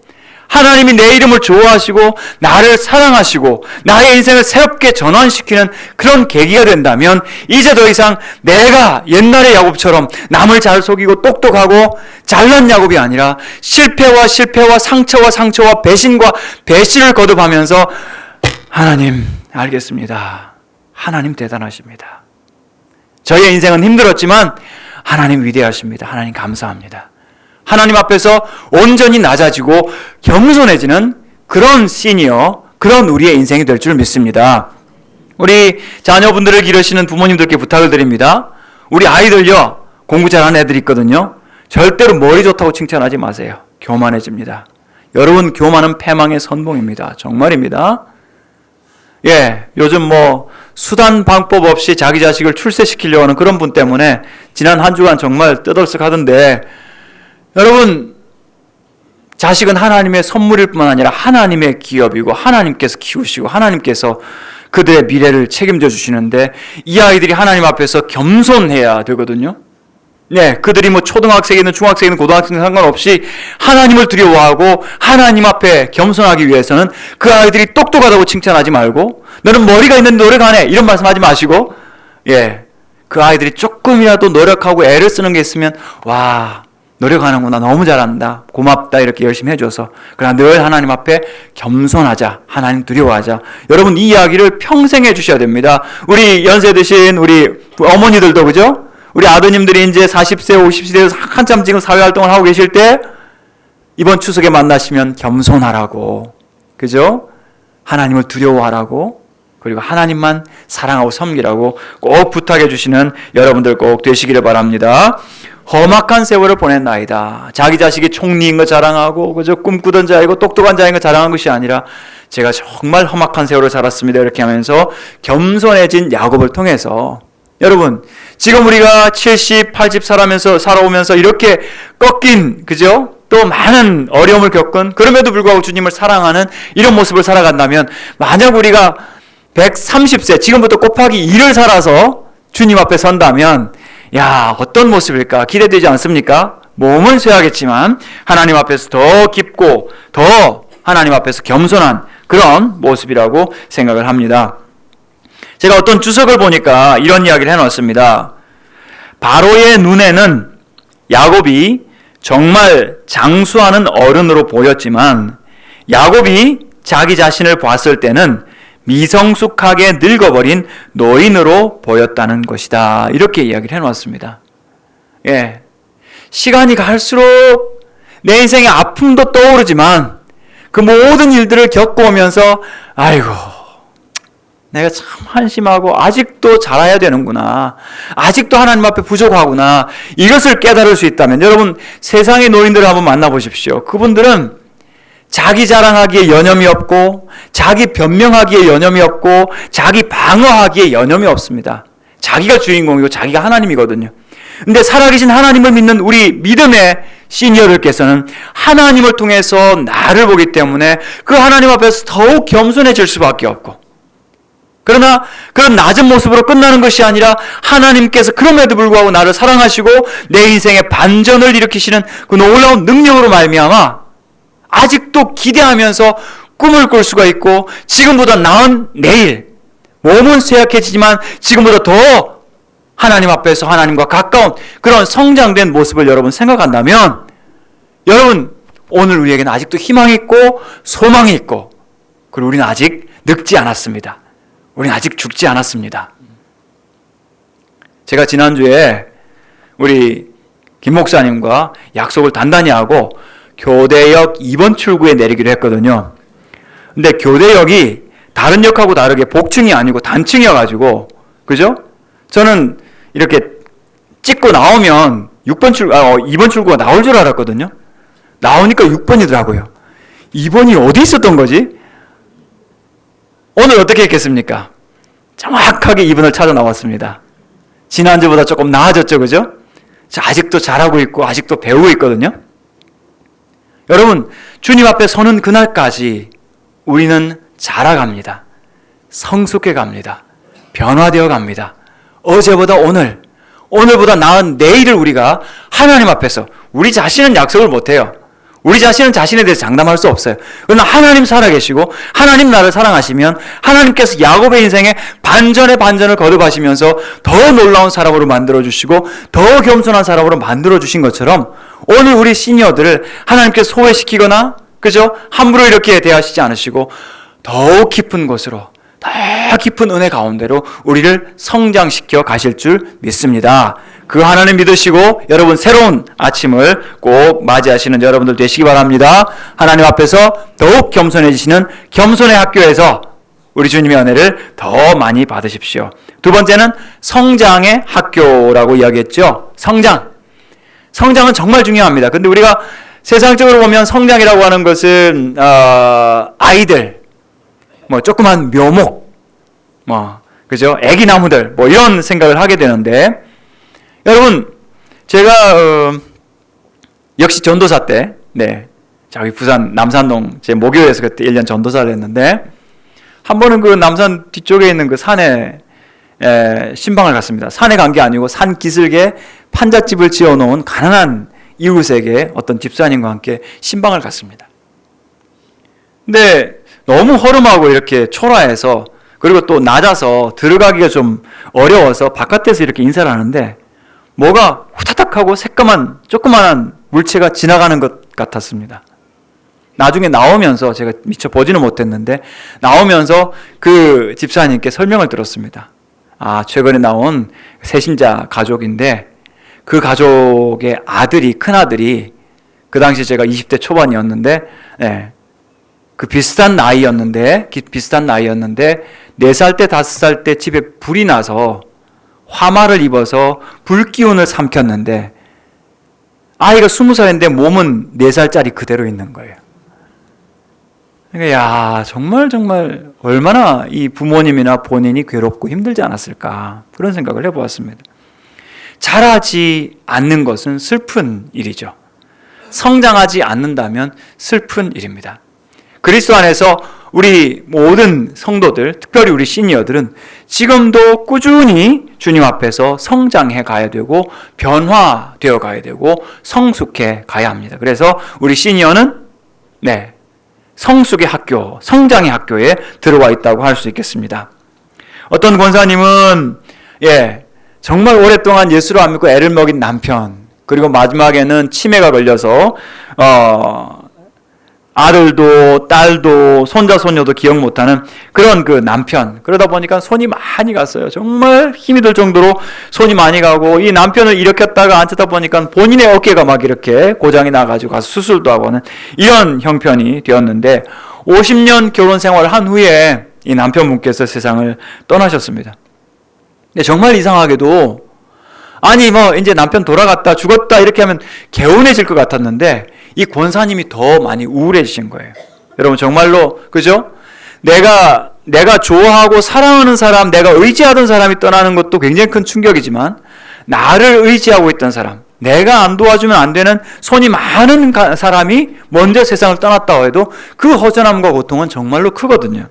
하나님이 내 이름을 좋아하시고 나를 사랑하시고 나의 인생을 새롭게 전환시키는 그런 계기가 된다면 이제 더 이상 내가 옛날의 야곱처럼 남을 잘 속이고 똑똑하고 잘난 야곱이 아니라 실패와 상처와 배신과 배신을 거듭하면서 하나님 알겠습니다. 하나님 대단하십니다. 저의 인생은 힘들었지만 하나님 위대하십니다. 하나님 감사합니다. 하나님 앞에서 온전히 낮아지고 겸손해지는 그런 시니어, 그런 우리의 인생이 될 줄 믿습니다. 우리 자녀분들을 기르시는 부모님들께 부탁을 드립니다. 우리 아이들요, 공부 잘하는 애들 있거든요. 절대로 머리 좋다고 칭찬하지 마세요. 교만해집니다. 여러분, 교만은 패망의 선봉입니다. 정말입니다. 예, 요즘 뭐 수단 방법 없이 자기 자식을 출세시키려고 하는 그런 분 때문에 지난 한 주간 정말 떠들썩하던데, 여러분, 자식은 하나님의 선물일 뿐만 아니라 하나님의 기업이고 하나님께서 키우시고 하나님께서 그들의 미래를 책임져 주시는데, 이 아이들이 하나님 앞에서 겸손해야 되거든요. 네, 그들이 뭐 초등학생이든 중학생이든 고등학생이든 상관없이 하나님을 두려워하고 하나님 앞에 겸손하기 위해서는 그 아이들이 똑똑하다고 칭찬하지 말고, 너는 머리가 있는데 노력하네, 이런 말씀하지 마시고, 예, 그 아이들이 조금이라도 노력하고 애를 쓰는 게 있으면, 와, 노력하는구나, 너무 잘한다, 고맙다, 이렇게 열심히 해줘서, 그러나 늘 하나님 앞에 겸손하자, 하나님 두려워하자. 여러분, 이 이야기를 평생 해주셔야 됩니다. 우리 연세 드신 우리 어머니들도, 그죠? 우리 아드님들이 이제 40세, 50세에서 한참 지금 사회활동을 하고 계실 때 이번 추석에 만나시면 겸손하라고, 그죠? 하나님을 두려워하라고, 그리고 하나님만 사랑하고 섬기라고 꼭 부탁해 주시는 여러분들 꼭 되시기를 바랍니다. 험악한 세월을 보낸 나이다. 자기 자식이 총리인 거 자랑하고, 그죠? 꿈꾸던 자이고 똑똑한 자인 거 자랑한 것이 아니라, 제가 정말 험악한 세월을 살았습니다, 이렇게 하면서 겸손해진 야곱을 통해서, 여러분, 지금 우리가 70, 80 살아오면서 이렇게 꺾인, 그죠? 또 많은 어려움을 겪은, 그럼에도 불구하고 주님을 사랑하는 이런 모습을 살아간다면, 만약 우리가 130세, 지금부터 곱하기 2를 살아서 주님 앞에 선다면, 야, 어떤 모습일까 기대되지 않습니까? 몸은 쇠하겠지만 하나님 앞에서 더 깊고 더 하나님 앞에서 겸손한 그런 모습이라고 생각을 합니다. 제가 어떤 주석을 보니까 이런 이야기를 해놨습니다. 바로의 눈에는 야곱이 정말 장수하는 어른으로 보였지만, 야곱이 자기 자신을 봤을 때는 미성숙하게 늙어버린 노인으로 보였다는 것이다, 이렇게 이야기를 해놓았습니다. 예, 시간이 갈수록 내 인생의 아픔도 떠오르지만 그 모든 일들을 겪어오면서, 아이고, 내가 참 한심하고 아직도 자라야 되는구나, 아직도 하나님 앞에 부족하구나, 이것을 깨달을 수 있다면, 여러분, 세상의 노인들을 한번 만나보십시오. 그분들은 자기 자랑하기에 여념이 없고, 자기 변명하기에 여념이 없고, 자기 방어하기에 여념이 없습니다. 자기가 주인공이고 자기가 하나님이거든요. 근데 살아계신 하나님을 믿는 우리 믿음의 시니어들께서는 하나님을 통해서 나를 보기 때문에 그 하나님 앞에서 더욱 겸손해질 수밖에 없고, 그러나 그런 낮은 모습으로 끝나는 것이 아니라 하나님께서 그럼에도 불구하고 나를 사랑하시고 내 인생의 반전을 일으키시는 그 놀라운 능력으로 말미암아 아직도 기대하면서 꿈을 꿀 수가 있고, 지금보다 나은 내일, 몸은 쇠약해지지만 지금보다 더 하나님 앞에서 하나님과 가까운 그런 성장된 모습을 여러분 생각한다면, 여러분, 오늘 우리에게는 아직도 희망이 있고 소망이 있고, 그리고 우리는 아직 늙지 않았습니다. 우리는 아직 죽지 않았습니다. 제가 지난주에 우리 김 목사님과 약속을 단단히 하고 교대역 2번 출구에 내리기로 했거든요. 근데 교대역이 다른 역하고 다르게 복층이 아니고 단층이어가지고, 그죠? 저는 이렇게 찍고 나오면 2번 출구가 나올 줄 알았거든요. 나오니까 6번이더라고요. 2번이 어디 있었던 거지? 오늘 어떻게 했겠습니까? 정확하게 2번을 찾아 나왔습니다. 지난주보다 조금 나아졌죠, 그죠? 아직도 잘하고 있고 아직도 배우고 있거든요. 여러분, 주님 앞에 서는 그날까지 우리는 자라갑니다. 성숙해 갑니다. 변화되어 갑니다. 어제보다 오늘, 오늘보다 나은 내일을 우리가 하나님 앞에서, 우리 자신은 약속을 못해요. 우리 자신은 자신에 대해서 장담할 수 없어요. 그러나 하나님 살아계시고 하나님 나를 사랑하시면 하나님께서 야곱의 인생에 반전의 반전을 거듭하시면서 더 놀라운 사람으로 만들어주시고 더 겸손한 사람으로 만들어주신 것처럼, 오늘 우리 시니어들을 하나님께서 소외시키거나, 그죠? 함부로 이렇게 대하시지 않으시고 더욱 깊은 곳으로, 더 깊은 은혜 가운데로 우리를 성장시켜 가실 줄 믿습니다. 그 하나님 믿으시고 여러분, 새로운 아침을 꼭 맞이하시는 여러분들 되시기 바랍니다. 하나님 앞에서 더욱 겸손해지시는 겸손의 학교에서 우리 주님의 은혜를 더 많이 받으십시오. 두 번째는 성장의 학교라고 이야기했죠. 성장은 정말 중요합니다. 근데 우리가 세상적으로 보면 성장이라고 하는 것은 아이들, 뭐 조그만 묘목, 뭐 그죠? 애기 나무들, 뭐 이런 생각을 하게 되는데, 여러분 제가 역시 전도사 때, 네, 저기 부산 남산동 제 모교에서 그때 1년 전도사를 했는데, 한 번은 그 남산 뒤쪽에 있는 그 산에 신방을 갔습니다. 산에 간 게 아니고 산 기슭에 판잣집을 지어놓은 가난한 이웃에게 어떤 집사님과 함께 신방을 갔습니다. 근데 너무 허름하고 이렇게 초라해서, 그리고 또 낮아서 들어가기가 좀 어려워서 바깥에서 이렇게 인사를 하는데, 뭐가 후다닥하고 새까만 조그만한 물체가 지나가는 것 같았습니다. 나중에 나오면서, 제가 미처 보지는 못했는데 나오면서 그 집사님께 설명을 들었습니다. 아, 최근에 나온 새신자 가족인데, 그 가족의 아들이, 큰아들이, 그 당시 제가 20대 초반이었는데, 네, 그 비슷한 나이였는데 4살 때 5살 때 집에 불이 나서 화마를 입어서 불기운을 삼켰는데, 아이가 20살인데 몸은 4살짜리 그대로 있는 거예요. 그러니까 야, 정말 얼마나 이 부모님이나 본인이 괴롭고 힘들지 않았을까, 그런 생각을 해보았습니다. 자라지 않는 것은 슬픈 일이죠. 성장하지 않는다면 슬픈 일입니다. 그리스도 안에서 우리 모든 성도들, 특별히 우리 시니어들은 지금도 꾸준히 주님 앞에서 성장해 가야 되고 변화되어 가야 되고 성숙해 가야 합니다. 그래서 우리 시니어는 성숙의 학교, 성장의 학교에 들어와 있다고 할 수 있겠습니다. 어떤 권사님은 정말 오랫동안 예수를 안 믿고 애를 먹인 남편, 그리고 마지막에는 치매가 걸려서 아들도 딸도 손자 손녀도 기억 못하는 그런 그 남편, 그러다 보니까 손이 많이 갔어요. 정말 힘이 들 정도로 손이 많이 가고, 이 남편을 일으켰다가 앉히다 보니까 본인의 어깨가 막 이렇게 고장이 나가지고 가서 수술도 하고 하는 이런 형편이 되었는데, 50년 결혼 생활을 한 후에 이 남편분께서 세상을 떠나셨습니다. 근데 정말 이상하게도, 아니 뭐 이제 남편 돌아갔다 죽었다 이렇게 하면 개운해질 것 같았는데, 이 권사님이 더 많이 우울해지신 거예요. 여러분 정말로, 그죠? 내가 좋아하고 사랑하는 사람, 내가 의지하던 사람이 떠나는 것도 굉장히 큰 충격이지만, 나를 의지하고 있던 사람, 내가 안 도와주면 안 되는 손이 많은 사람이 먼저 세상을 떠났다고 해도 그 허전함과 고통은 정말로 크거든요.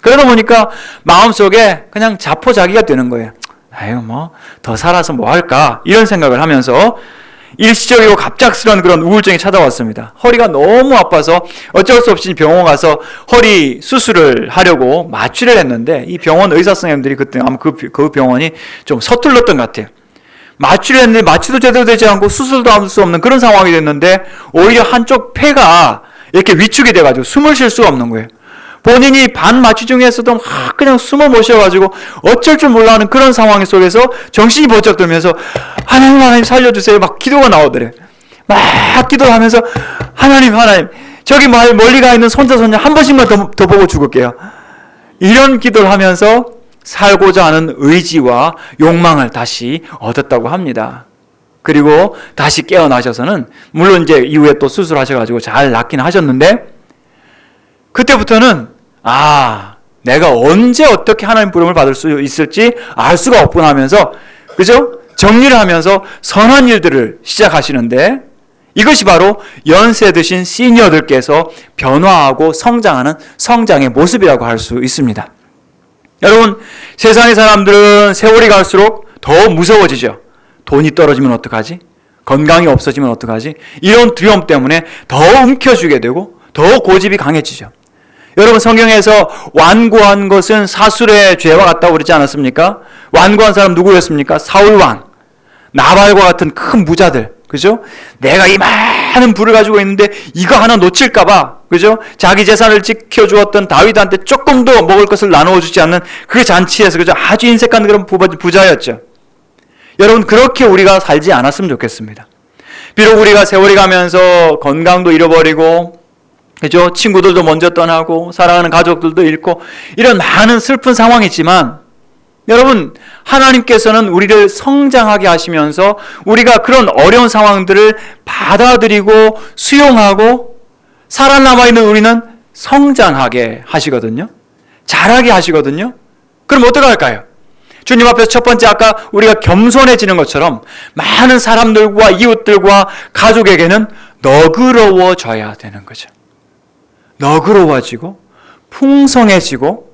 그러다 보니까 마음속에 그냥 자포자기가 되는 거예요. 아유, 뭐 더 살아서 뭐 할까, 이런 생각을 하면서 일시적이고 갑작스러운 그런 우울증이 찾아왔습니다. 허리가 너무 아파서 어쩔 수 없이 병원 가서 허리 수술을 하려고 마취를 했는데, 이 병원 의사 선생님들이 그때 아마 그 병원이 좀 서툴렀던 것 같아요. 마취를 했는데 마취도 제대로 되지 않고 수술도 할 수 없는 그런 상황이 됐는데, 오히려 한쪽 폐가 이렇게 위축이 돼가지고 숨을 쉴 수가 없는 거예요. 본인이 반 마취 중에서도 그냥 숨을 못 쉬어가지고 어쩔 줄 몰라 하는 그런 상황 속에서 정신이 번쩍 들면서 하나님 살려주세요 막 기도가 나오더래. 막 기도를 하면서 하나님 저기 멀리 가 있는 손자 손녀 한 번씩만 더 보고 죽을게요. 이런 기도를 하면서 살고자 하는 의지와 욕망을 다시 얻었다고 합니다. 그리고 다시 깨어나셔서는, 물론 이제 이후에 또 수술하셔가지고 잘 낫긴 하셨는데, 그때부터는 내가 언제 어떻게 하나님 부름을 받을 수 있을지 알 수가 없구나 하면서, 그죠? 정리를 하면서 선한 일들을 시작하시는데, 이것이 바로 연세 드신 시니어들께서 변화하고 성장하는 성장의 모습이라고 할 수 있습니다. 여러분, 세상의 사람들은 세월이 갈수록 더 무서워지죠. 돈이 떨어지면 어떡하지? 건강이 없어지면 어떡하지? 이런 두려움 때문에 더 움켜쥐게 되고 더 고집이 강해지죠. 여러분, 성경에서 완고한 것은 사술의 죄와 같다고 그러지 않았습니까? 완고한 사람 누구였습니까? 사울왕, 나발과 같은 큰 부자들, 그죠? 내가 이 많은 부를 가지고 있는데 이거 하나 놓칠까봐, 그죠? 자기 재산을 지켜주었던 다윗한테 조금도 먹을 것을 나누어주지 않는 그 잔치에서, 그죠? 아주 인색한 그런 부자였죠. 여러분, 그렇게 우리가 살지 않았으면 좋겠습니다. 비록 우리가 세월이 가면서 건강도 잃어버리고, 그죠? 친구들도 먼저 떠나고 사랑하는 가족들도 잃고 이런 많은 슬픈 상황이지만, 여러분, 하나님께서는 우리를 성장하게 하시면서 우리가 그런 어려운 상황들을 받아들이고 수용하고 살아남아 있는 우리는 성장하게 하시거든요. 자라게 하시거든요. 그럼 어떻게 할까요? 주님 앞에서 첫 번째 아까 우리가 겸손해지는 것처럼 많은 사람들과 이웃들과 가족에게는 너그러워져야 되는 거죠. 너그러워지고 풍성해지고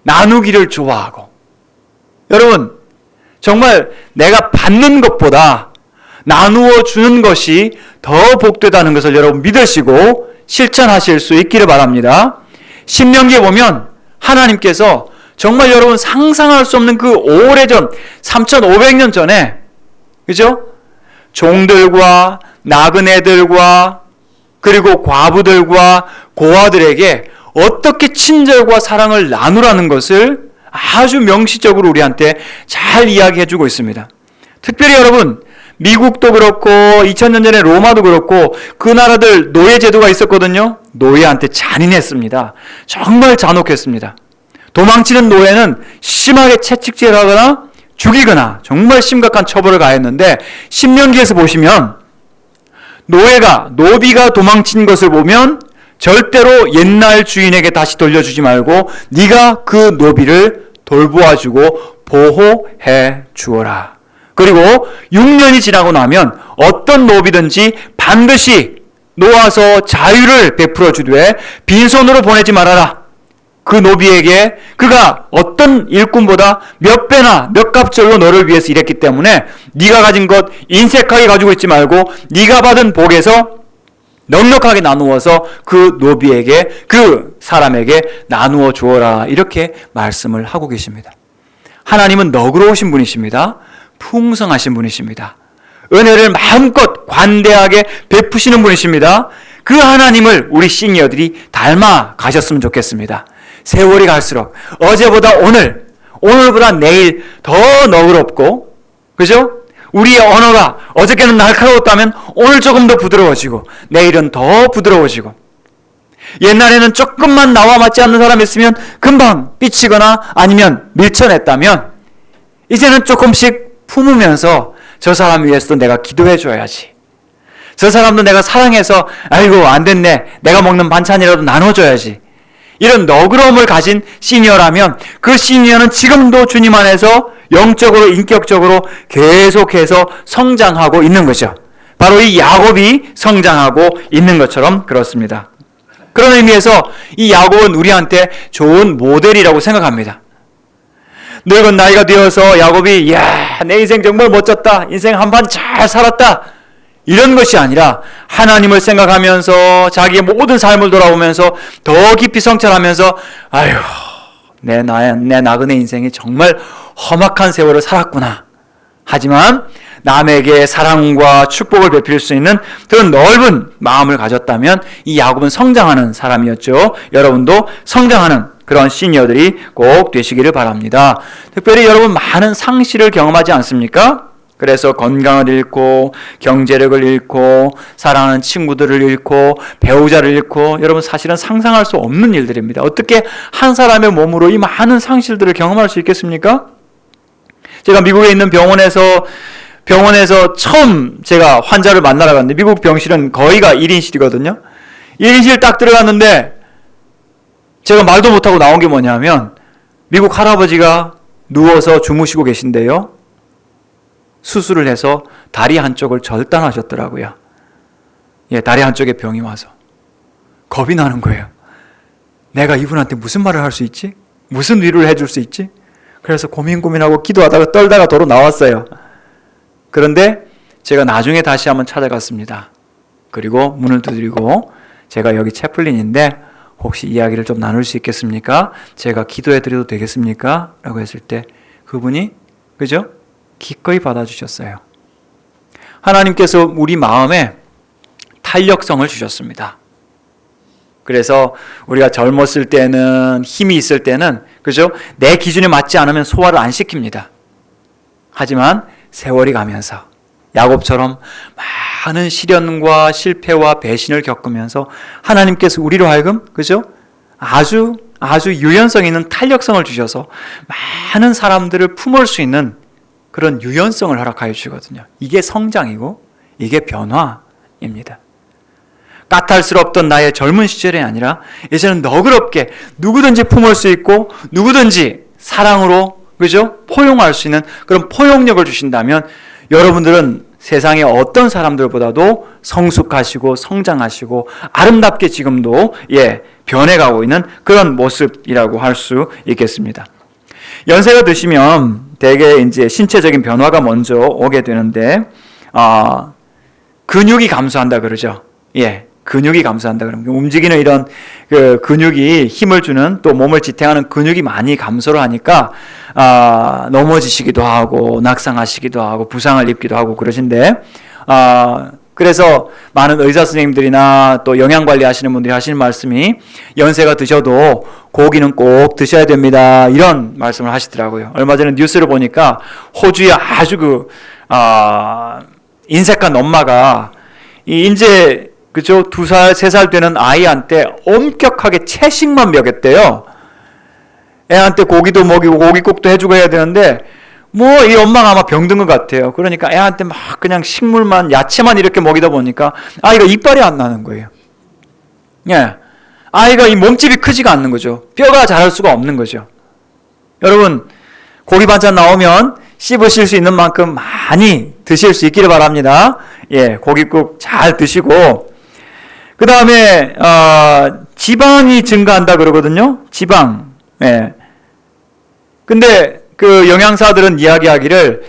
나누기를 좋아하고. 여러분, 정말 내가 받는 것보다 나누어 주는 것이 더 복되다는 것을 여러분 믿으시고 실천하실 수 있기를 바랍니다. 신명기에 보면 하나님께서 정말 여러분 상상할 수 없는 그 오래전 3500년 전에, 그죠? 종들과 나그네들과 그리고 과부들과 고아들에게 어떻게 친절과 사랑을 나누라는 것을 아주 명시적으로 우리한테 잘 이야기해 주고 있습니다. 특별히 여러분, 미국도 그렇고 2000년 전에 로마도 그렇고 그 나라들 노예 제도가 있었거든요. 노예한테 잔인했습니다. 정말 잔혹했습니다. 도망치는 노예는 심하게 채찍질하거나 죽이거나 정말 심각한 처벌을 가했는데, 신명기에서 보시면 노비가 도망친 것을 보면 절대로 옛날 주인에게 다시 돌려주지 말고 네가 그 노비를 돌보아주고 보호해 주어라. 그리고 6년이 지나고 나면 어떤 노비든지 반드시 놓아서 자유를 베풀어 주되 빈손으로 보내지 말아라. 그 노비에게 그가 어떤 일꾼보다 몇 배나 몇 값절로 너를 위해서 일했기 때문에 네가 가진 것 인색하게 가지고 있지 말고 네가 받은 복에서 넉넉하게 나누어서 그 노비에게, 그 사람에게 나누어 주어라. 이렇게 말씀을 하고 계십니다. 하나님은 너그러우신 분이십니다. 풍성하신 분이십니다. 은혜를 마음껏 관대하게 베푸시는 분이십니다. 그 하나님을 우리 시니어들이 닮아 가셨으면 좋겠습니다. 세월이 갈수록 어제보다 오늘보다 내일 더 너그럽고, 그죠? 우리의 언어가 어저께는 날카로웠다면 오늘 조금 더 부드러워지고 내일은 더 부드러워지고, 옛날에는 조금만 나와 맞지 않는 사람이 있으면 금방 삐치거나 아니면 밀쳐냈다면 이제는 조금씩 품으면서 저 사람 위해서도 내가 기도해 줘야지, 저 사람도 내가 사랑해서 아이고 안 됐네, 내가 먹는 반찬이라도 나눠줘야지, 이런 너그러움을 가진 시니어라면 그 시니어는 지금도 주님 안에서 영적으로 인격적으로 계속해서 성장하고 있는 거죠. 바로 이 야곱이 성장하고 있는 것처럼 그렇습니다. 그런 의미에서 이 야곱은 우리한테 좋은 모델이라고 생각합니다. 늙은 나이가 되어서 야곱이 이야 내 인생 정말 멋졌다, 인생 한판 잘 살았다, 이런 것이 아니라 하나님을 생각하면서 자기의 모든 삶을 돌아보면서 더 깊이 성찰하면서 아휴 내 나그네 인생이 정말 험악한 세월을 살았구나. 하지만 남에게 사랑과 축복을 베풀 수 있는 그런 넓은 마음을 가졌다면 이 야곱은 성장하는 사람이었죠. 여러분도 성장하는 그런 시니어들이 꼭 되시기를 바랍니다. 특별히 여러분 많은 상실을 경험하지 않습니까? 그래서 건강을 잃고 경제력을 잃고 사랑하는 친구들을 잃고 배우자를 잃고, 여러분 사실은 상상할 수 없는 일들입니다. 어떻게 한 사람의 몸으로 이 많은 상실들을 경험할 수 있겠습니까? 제가 미국에 있는 병원에서 처음 제가 환자를 만나러 갔는데, 미국 병실은 거의가 1인실이거든요. 1인실 딱 들어갔는데 제가 말도 못하고 나온 게 뭐냐면, 미국 할아버지가 누워서 주무시고 계신데요, 수술을 해서 다리 한쪽을 절단하셨더라고요. 예, 다리 한쪽에 병이 와서. 겁이 나는 거예요. 내가 이분한테 무슨 말을 할 수 있지? 무슨 위로를 해줄 수 있지? 그래서 고민하고 기도하다가 떨다가 도로 나왔어요. 그런데 제가 나중에 다시 한번 찾아갔습니다. 그리고 문을 두드리고 제가 여기 채플린인데 혹시 이야기를 좀 나눌 수 있겠습니까? 제가 기도해드려도 되겠습니까? 라고 했을 때 그분이, 그죠? 기꺼이 받아주셨어요. 하나님께서 우리 마음에 탄력성을 주셨습니다. 그래서 우리가 젊었을 때는, 힘이 있을 때는, 그죠? 내 기준에 맞지 않으면 소화를 안 시킵니다. 하지만 세월이 가면서 야곱처럼 많은 시련과 실패와 배신을 겪으면서 하나님께서 우리로 하여금, 그죠? 아주 아주 유연성 있는 탄력성을 주셔서 많은 사람들을 품을 수 있는 그런 유연성을 허락하여 주거든요. 이게 성장이고 이게 변화입니다. 까탈스럽던 나의 젊은 시절이 아니라 이제는 너그럽게 누구든지 품을 수 있고 누구든지 사랑으로, 그죠? 포용할 수 있는 그런 포용력을 주신다면 여러분들은 세상의 어떤 사람들보다도 성숙하시고 성장하시고 아름답게 지금도 변해가고 있는 그런 모습이라고 할 수 있겠습니다. 연세가 드시면 대개 이제 신체적인 변화가 먼저 오게 되는데 근육이 감소한다 그러죠. 근육이 감소한다 그러면 움직이는 이런 그 근육이 힘을 주는, 또 몸을 지탱하는 근육이 많이 감소를 하니까 넘어지시기도 하고 낙상하시기도 하고 부상을 입기도 하고 그러신데, 그래서 많은 의사 선생님들이나 또 영양 관리 하시는 분들이 하시는 말씀이 연세가 드셔도 고기는 꼭 드셔야 됩니다, 이런 말씀을 하시더라고요. 얼마 전에 뉴스를 보니까 호주의 아주 인색한 엄마가 이제 그죠? 2살, 3살 되는 아이한테 엄격하게 채식만 먹였대요. 애한테 고기도 먹이고 고깃국도 해주고 해야 되는데 이 엄마가 아마 병든 것 같아요. 그러니까 애한테 막 그냥 식물만, 야채만 이렇게 먹이다 보니까 아이가 이빨이 안 나는 거예요. 아이가 이 몸집이 크지가 않는 거죠. 뼈가 자랄 수가 없는 거죠. 여러분, 고기 반찬 나오면 씹으실 수 있는 만큼 많이 드실 수 있기를 바랍니다. 고깃국 잘 드시고, 그 다음에 지방이 증가한다 그러거든요. 지방. 근데 그 영양사들은 이야기하기를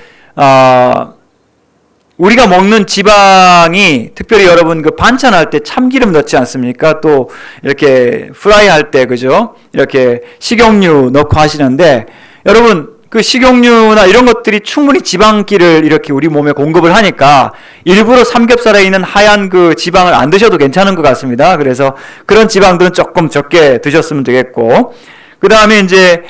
우리가 먹는 지방이, 특별히 여러분 그 반찬할 때 참기름 넣지 않습니까? 또 이렇게 프라이 할 때, 그죠? 이렇게 식용유 넣고 하시는데, 여러분 그 식용유나 이런 것들이 충분히 지방기를 이렇게 우리 몸에 공급을 하니까 일부러 삼겹살에 있는 하얀 그 지방을 안 드셔도 괜찮은 것 같습니다. 그래서 그런 지방들은 조금 적게 드셨으면 되겠고, 그 다음에 이제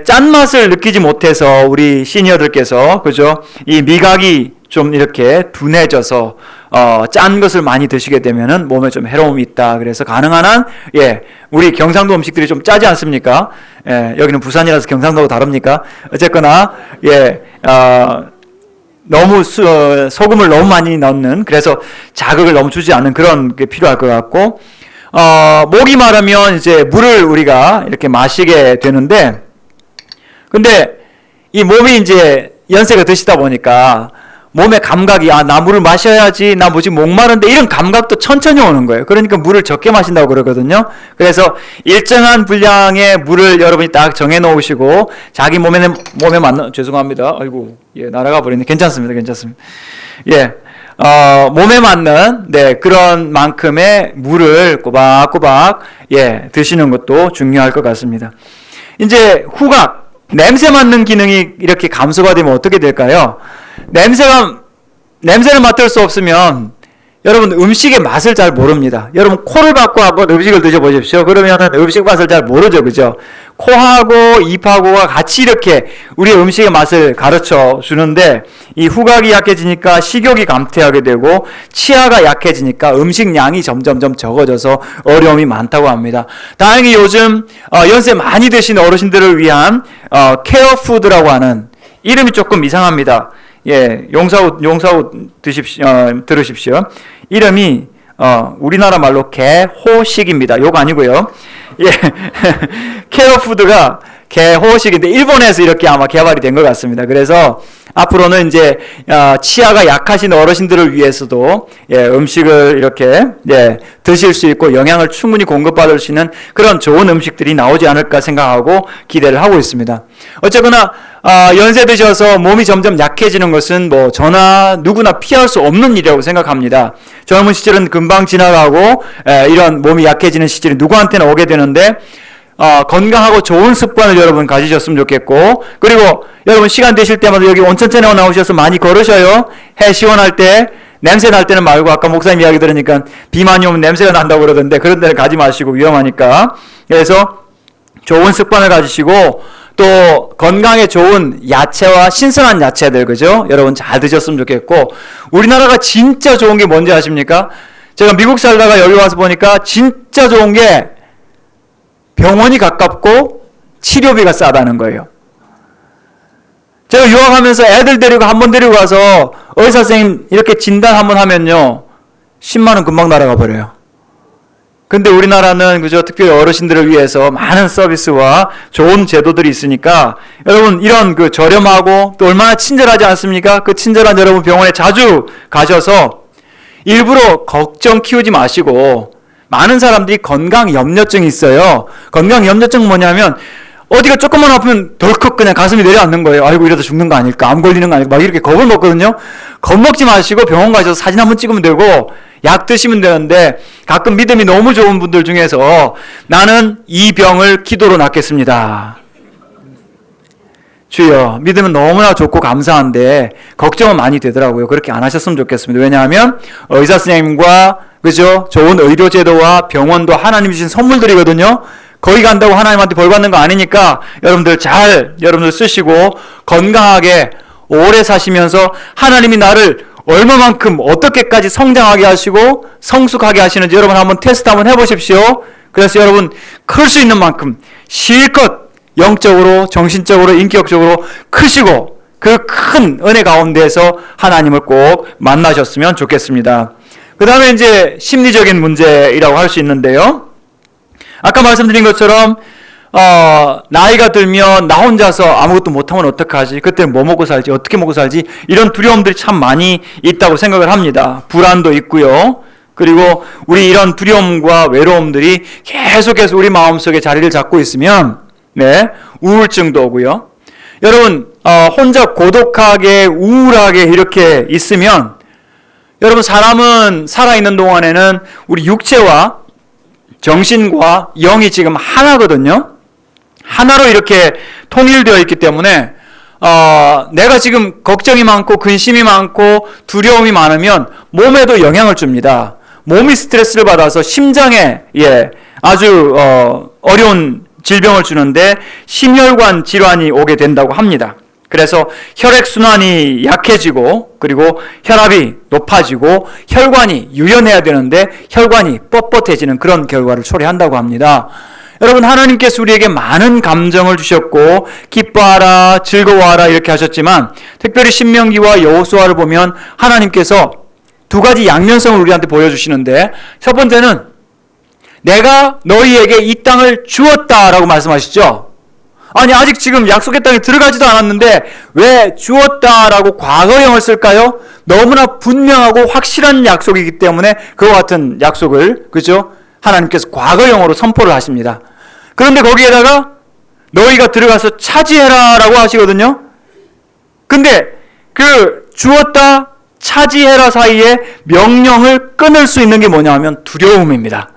짠맛을 느끼지 못해서 우리 시니어들께서, 그죠? 이 미각이 좀 이렇게 둔해져서 짠 것을 많이 드시게 되면은 몸에 좀 해로움이 있다. 그래서 가능한 한 우리 경상도 음식들이 좀 짜지 않습니까? 여기는 부산이라서 경상도가 다릅니까? 어쨌거나 너무 소금을 너무 많이 넣는, 그래서 자극을 너무 주지 않는 그런 게 필요할 것 같고, 목이 마르면 이제 물을 우리가 이렇게 마시게 되는데, 근데 이 몸이 이제 연세가 드시다 보니까 몸의 감각이 나 물을 마셔야지, 나 뭐지 목마른데, 이런 감각도 천천히 오는 거예요. 그러니까 물을 적게 마신다고 그러거든요. 그래서 일정한 분량의 물을 여러분이 딱 정해 놓으시고 자기 몸에 맞는, 죄송합니다. 아이고, 날아가 버리네. 괜찮습니다. 몸에 맞는 그런 만큼의 물을 꼬박꼬박 드시는 것도 중요할 것 같습니다. 이제 후각, 냄새 맡는 기능이 이렇게 감소가 되면 어떻게 될까요? 냄새를 맡을 수 없으면 여러분 음식의 맛을 잘 모릅니다. 여러분 코를 박고 한번 음식을 드셔보십시오. 그러면은 음식 맛을 잘 모르죠, 그죠? 코하고 입하고가 같이 이렇게 우리의 음식의 맛을 가르쳐 주는데, 이 후각이 약해지니까 식욕이 감퇴하게 되고, 치아가 약해지니까 음식량이 점점점 적어져서 어려움이 많다고 합니다. 다행히 요즘 연세 많이 드신 어르신들을 위한 케어 푸드라고 하는, 이름이 조금 이상합니다. 용사우 들으십시오. 이름이 우리나라 말로 개호식입니다. 요거 아니고요. 케어푸드가 개호식인데 일본에서 이렇게 아마 개발이 된 것 같습니다. 그래서 앞으로는 이제 치아가 약하신 어르신들을 위해서도 음식을 이렇게 드실 수 있고 영양을 충분히 공급받을 수 있는 그런 좋은 음식들이 나오지 않을까 생각하고 기대를 하고 있습니다. 어쨌거나 연세 드셔서 몸이 점점 약해지는 것은 저나 누구나 피할 수 없는 일이라고 생각합니다. 젊은 시절은 금방 지나가고 이런 몸이 약해지는 시절이 누구한테나 오게 되는데, 건강하고 좋은 습관을 여러분 가지셨으면 좋겠고, 그리고 여러분 시간 되실 때마다 여기 온천천에 나오셔서 많이 걸으셔요. 해 시원할 때, 냄새 날 때는 말고, 아까 목사님 이야기 들으니까 비만이 오면 냄새가 난다고 그러던데 그런 데는 가지 마시고 위험하니까. 그래서 좋은 습관을 가지시고, 또 건강에 좋은 야채와 신선한 야채들, 그죠? 여러분 잘 드셨으면 좋겠고, 우리나라가 진짜 좋은 게 뭔지 아십니까? 제가 미국 살다가 여기 와서 보니까 진짜 좋은 게 병원이 가깝고 치료비가 싸다는 거예요. 제가 유학하면서 애들 데리고 한번 데리고 가서 의사 선생님 이렇게 진단 한번 하면요 10만 원 금방 날아가 버려요. 근데 우리나라는 그죠, 특별히 어르신들을 위해서 많은 서비스와 좋은 제도들이 있으니까 여러분 이런 그 저렴하고 또 얼마나 친절하지 않습니까? 그 친절한 여러분 병원에 자주 가셔서 일부러 걱정 키우지 마시고, 많은 사람들이 건강 염려증이 있어요. 건강 염려증은 뭐냐면 어디가 조금만 아프면 덜컥 그냥 가슴이 내려앉는 거예요. 아이고 이러다 죽는 거 아닐까, 암 걸리는 거 아닐까, 막 이렇게 겁을 먹거든요. 겁먹지 마시고 병원 가셔서 사진 한번 찍으면 되고 약 드시면 되는데, 가끔 믿음이 너무 좋은 분들 중에서 나는 이 병을 기도로 낫겠습니다. 주여, 믿음은 너무나 좋고 감사한데 걱정은 많이 되더라고요. 그렇게 안 하셨으면 좋겠습니다. 왜냐하면 의사 선생님과 그죠, 좋은 의료 제도와 병원도 하나님 주신 선물들이거든요. 거기 간다고 하나님한테 벌 받는 거 아니니까 여러분들 쓰시고 건강하게 오래 사시면서 하나님이 나를 얼마만큼 어떻게까지 성장하게 하시고 성숙하게 하시는지 여러분 한번 테스트 한번 해보십시오. 그래서 여러분 클 수 있는 만큼 실컷 영적으로, 정신적으로, 인격적으로 크시고 그 큰 은혜 가운데서 하나님을 꼭 만나셨으면 좋겠습니다. 그 다음에 이제 심리적인 문제라고 할 수 있는데요. 아까 말씀드린 것처럼 나이가 들면 나 혼자서 아무것도 못하면 어떡하지? 그때는 뭐 먹고 살지? 어떻게 먹고 살지? 이런 두려움들이 참 많이 있다고 생각을 합니다. 불안도 있고요. 그리고 우리 이런 두려움과 외로움들이 계속해서 우리 마음속에 자리를 잡고 있으면 우울증도 오고요. 여러분 혼자 고독하게 우울하게 이렇게 있으면 여러분 사람은 살아있는 동안에는 우리 육체와 정신과 영이 지금 하나거든요. 하나로 이렇게 통일되어 있기 때문에 내가 지금 걱정이 많고 근심이 많고 두려움이 많으면 몸에도 영향을 줍니다. 몸이 스트레스를 받아서 심장에 아주 어려운 질병을 주는데 심혈관 질환이 오게 된다고 합니다. 그래서 혈액순환이 약해지고 그리고 혈압이 높아지고 혈관이 유연해야 되는데 혈관이 뻣뻣해지는 그런 결과를 초래한다고 합니다. 여러분 하나님께서 우리에게 많은 감정을 주셨고 기뻐하라 즐거워하라 이렇게 하셨지만 특별히 신명기와 여호수아를 보면 하나님께서 두 가지 양면성을 우리한테 보여주시는데, 첫 번째는 내가 너희에게 이 땅을 주었다라고 말씀하시죠. 아니 아직 지금 약속의 땅에 들어가지도 않았는데 왜 주었다라고 과거형을 쓸까요? 너무나 분명하고 확실한 약속이기 때문에 그와 같은 약속을 그죠? 하나님께서 과거형으로 선포를 하십니다. 그런데 거기에다가 너희가 들어가서 차지해라라고 하시거든요. 근데 그 주었다 차지해라 사이에 명령을 끊을 수 있는 게 뭐냐 하면 두려움입니다.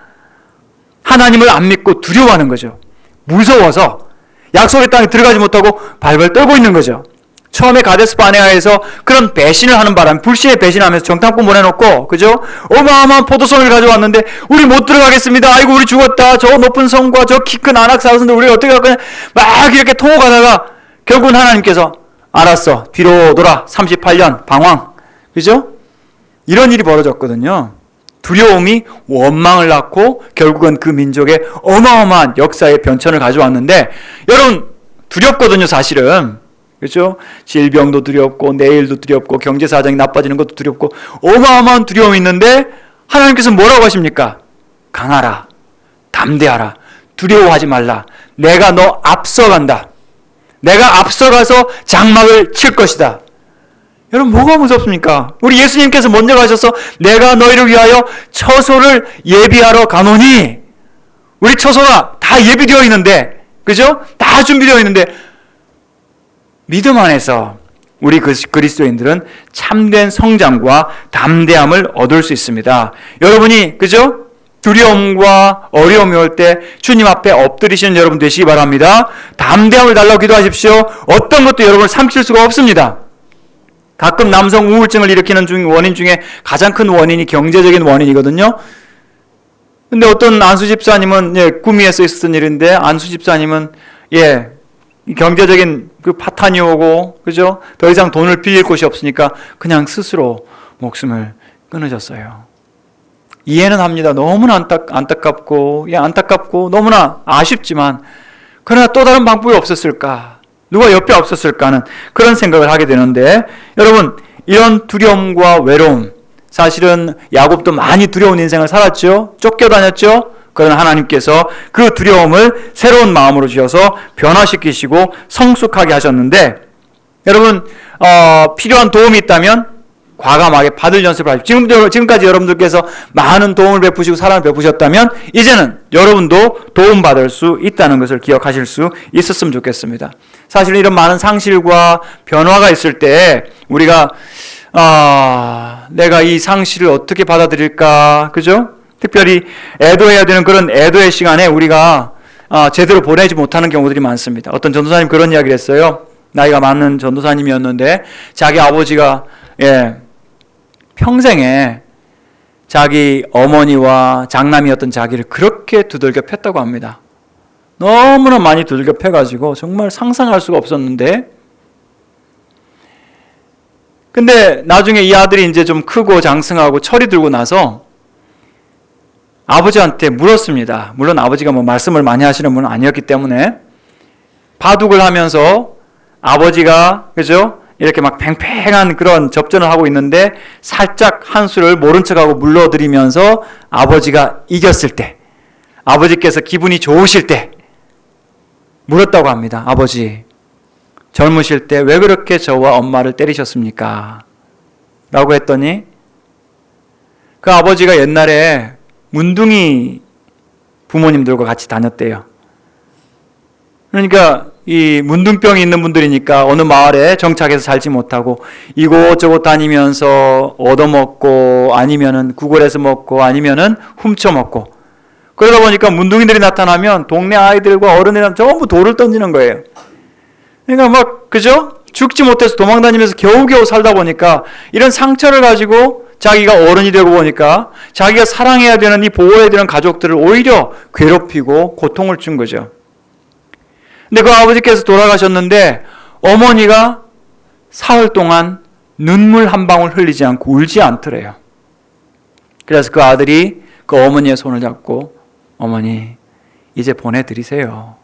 하나님을 안 믿고 두려워하는 거죠. 무서워서 약속의 땅에 들어가지 못하고 발발 떨고 있는 거죠. 처음에 가데스 바네아에서 그런 배신을 하는 바람에 불신에 배신하면서 정탐꾼 보내놓고 그죠? 어마어마한 포도송을 가져왔는데 우리 못 들어가겠습니다. 아이고 우리 죽었다. 저 높은 성과 저 키 큰 안악 사슴들 우리 어떻게 할 거냐 막 이렇게 통곡하다가 결국은 하나님께서 알았어 뒤로 돌아 38년 방황 그죠? 이런 일이 벌어졌거든요. 두려움이 원망을 낳고 결국은 그 민족의 어마어마한 역사의 변천을 가져왔는데, 여러분 두렵거든요 사실은. 그렇죠? 질병도 두렵고 내일도 두렵고 경제 사정이 나빠지는 것도 두렵고 어마어마한 두려움이 있는데 하나님께서 뭐라고 하십니까? 강하라, 담대하라, 두려워하지 말라. 내가 너 앞서간다. 내가 앞서가서 장막을 칠 것이다. 여러분 뭐가 무섭습니까? 우리 예수님께서 먼저 가셔서 내가 너희를 위하여 처소를 예비하러 가노니, 우리 처소가 다 예비되어 있는데 그죠? 다 준비되어 있는데 믿음 안에서 우리 그리스도인들은 참된 성장과 담대함을 얻을 수 있습니다. 여러분이 그죠? 두려움과 어려움이 올 때 주님 앞에 엎드리시는 여러분 되시기 바랍니다. 담대함을 달라고 기도하십시오. 어떤 것도 여러분을 삼킬 수가 없습니다. 가끔 남성 우울증을 일으키는 원인 중에 가장 큰 원인이 경제적인 원인이거든요. 근데 어떤 안수 집사님은 구미에 써 있었던 일인데 안수 집사님은 경제적인 그 파탄이 오고 그죠? 더 이상 돈을 빌릴 곳이 없으니까 그냥 스스로 목숨을 끊으셨어요. 이해는 합니다. 너무나 안타깝고 너무나 아쉽지만 그러나 또 다른 방법이 없었을까? 누가 옆에 없었을까 하는 그런 생각을 하게 되는데, 여러분, 이런 두려움과 외로움, 사실은 야곱도 많이 두려운 인생을 살았죠. 쫓겨다녔죠. 그러나 하나님께서 그 두려움을 새로운 마음으로 주셔서 변화시키시고 성숙하게 하셨는데, 여러분, 필요한 도움이 있다면 과감하게 받을 연습을 하십시오. 지금까지 여러분들께서 많은 도움을 베푸시고 사랑을 베푸셨다면 이제는 여러분도 도움받을 수 있다는 것을 기억하실 수 있었으면 좋겠습니다. 사실 이런 많은 상실과 변화가 있을 때 우리가 내가 이 상실을 어떻게 받아들일까, 그죠? 특별히 애도해야 되는 그런 애도의 시간에 우리가 제대로 보내지 못하는 경우들이 많습니다. 어떤 전도사님 그런 이야기를 했어요. 나이가 많은 전도사님이었는데 자기 아버지가 평생에 자기 어머니와 장남이었던 자기를 그렇게 두들겨 팼다고 합니다. 너무나 많이 두들겨 패가지고 정말 상상할 수가 없었는데, 근데 나중에 이 아들이 이제 좀 크고 장성하고 철이 들고 나서 아버지한테 물었습니다. 물론 아버지가 뭐 말씀을 많이 하시는 분은 아니었기 때문에 바둑을 하면서 아버지가, 그죠? 이렇게 막 팽팽한 그런 접전을 하고 있는데 살짝 한 수를 모른 척하고 물러들이면서 아버지가 이겼을 때, 아버지께서 기분이 좋으실 때 물었다고 합니다. 아버지, 젊으실 때 왜 그렇게 저와 엄마를 때리셨습니까? 라고 했더니 그 아버지가 옛날에 문둥이 부모님들과 같이 다녔대요. 그러니까 이 문둥병이 있는 분들이니까 어느 마을에 정착해서 살지 못하고 이곳저곳 다니면서 얻어먹고 아니면은 구걸해서 먹고 아니면은 훔쳐먹고, 그러다 보니까 문둥이들이 나타나면 동네 아이들과 어른이랑 전부 돌을 던지는 거예요. 그러니까 막, 그죠? 죽지 못해서 도망다니면서 겨우겨우 살다 보니까 이런 상처를 가지고 자기가 어른이 되고 보니까 자기가 사랑해야 되는 이 보호해야 되는 가족들을 오히려 괴롭히고 고통을 준 거죠. 근데 그 아버지께서 돌아가셨는데 어머니가 사흘 동안 눈물 한 방울 흘리지 않고 울지 않더래요. 그래서 그 아들이 그 어머니의 손을 잡고, 어머니, 이제 보내드리세요.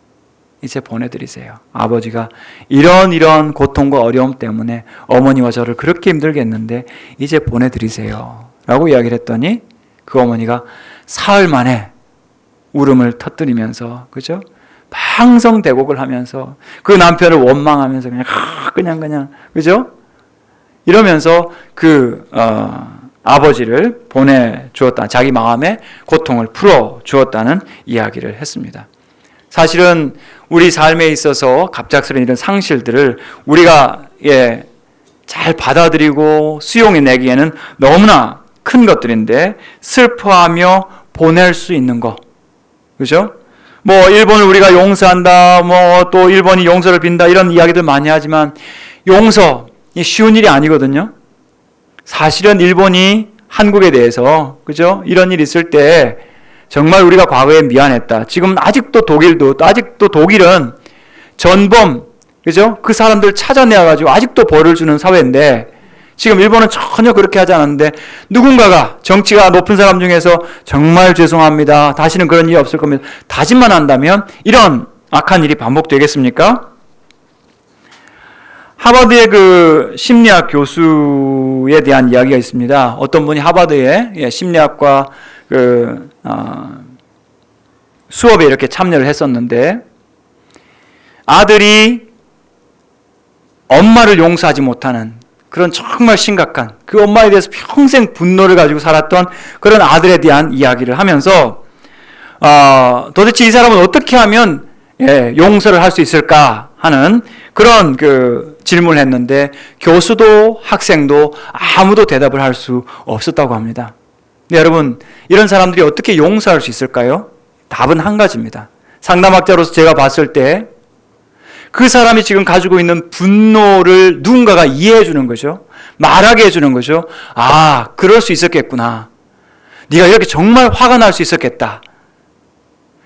이제 보내드리세요. 아버지가 이런 고통과 어려움 때문에 어머니와 저를 그렇게 힘들게 했는데 이제 보내드리세요. 라고 이야기를 했더니 그 어머니가 사흘 만에 울음을 터뜨리면서, 그죠? 방성대곡을 하면서 그 남편을 원망하면서 그냥 그죠? 이러면서 그 아버지를 보내주었다, 자기 마음의 고통을 풀어주었다는 이야기를 했습니다. 사실은 우리 삶에 있어서 갑작스러운 이런 상실들을 우리가 잘 받아들이고 수용해내기에는 너무나 큰 것들인데, 슬퍼하며 보낼 수 있는 거, 그죠? 뭐 일본을 우리가 용서한다, 뭐 또 일본이 용서를 빈다, 이런 이야기들 많이 하지만 용서 쉬운 일이 아니거든요. 사실은 일본이 한국에 대해서, 그죠? 이런 일이 있을 때 정말 우리가 과거에 미안했다. 지금 아직도 독일은 전범, 그죠? 그 사람들 찾아내가지고 아직도 벌을 주는 사회인데, 지금 일본은 전혀 그렇게 하지 않았는데 누군가가, 정치가 높은 사람 중에서 정말 죄송합니다, 다시는 그런 일이 없을 겁니다, 다짐만 한다면 이런 악한 일이 반복되겠습니까? 하버드의 그 심리학 교수에 대한 이야기가 있습니다. 어떤 분이 하버드의 심리학과 수업에 이렇게 참여를 했었는데, 아들이 엄마를 용서하지 못하는 그런 정말 심각한, 그 엄마에 대해서 평생 분노를 가지고 살았던 그런 아들에 대한 이야기를 하면서 도대체 이 사람은 어떻게 하면 용서를 할 수 있을까 하는 그런 그 질문을 했는데 교수도 학생도 아무도 대답을 할 수 없었다고 합니다. 근데 여러분, 이런 사람들이 어떻게 용서할 수 있을까요? 답은 한 가지입니다. 상담학자로서 제가 봤을 때 그 사람이 지금 가지고 있는 분노를 누군가가 이해해 주는 거죠. 말하게 해주는 거죠. 아, 그럴 수 있었겠구나. 네가 이렇게 정말 화가 날 수 있었겠다.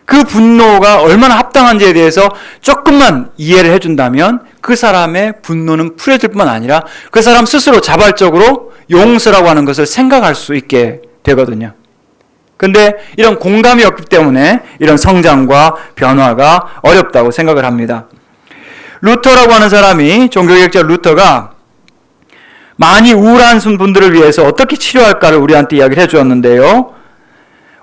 그 분노가 얼마나 합당한지에 대해서 조금만 이해를 해준다면 그 사람의 분노는 풀어질 뿐만 아니라 그 사람 스스로 자발적으로 용서라고 하는 것을 생각할 수 있게 되거든요. 근데 이런 공감이 없기 때문에 이런 성장과 변화가 어렵다고 생각을 합니다. 루터라고 하는 사람이, 종교개혁자 루터가 많이 우울한 분들을 위해서 어떻게 치료할까를 우리한테 이야기를 해주었는데요.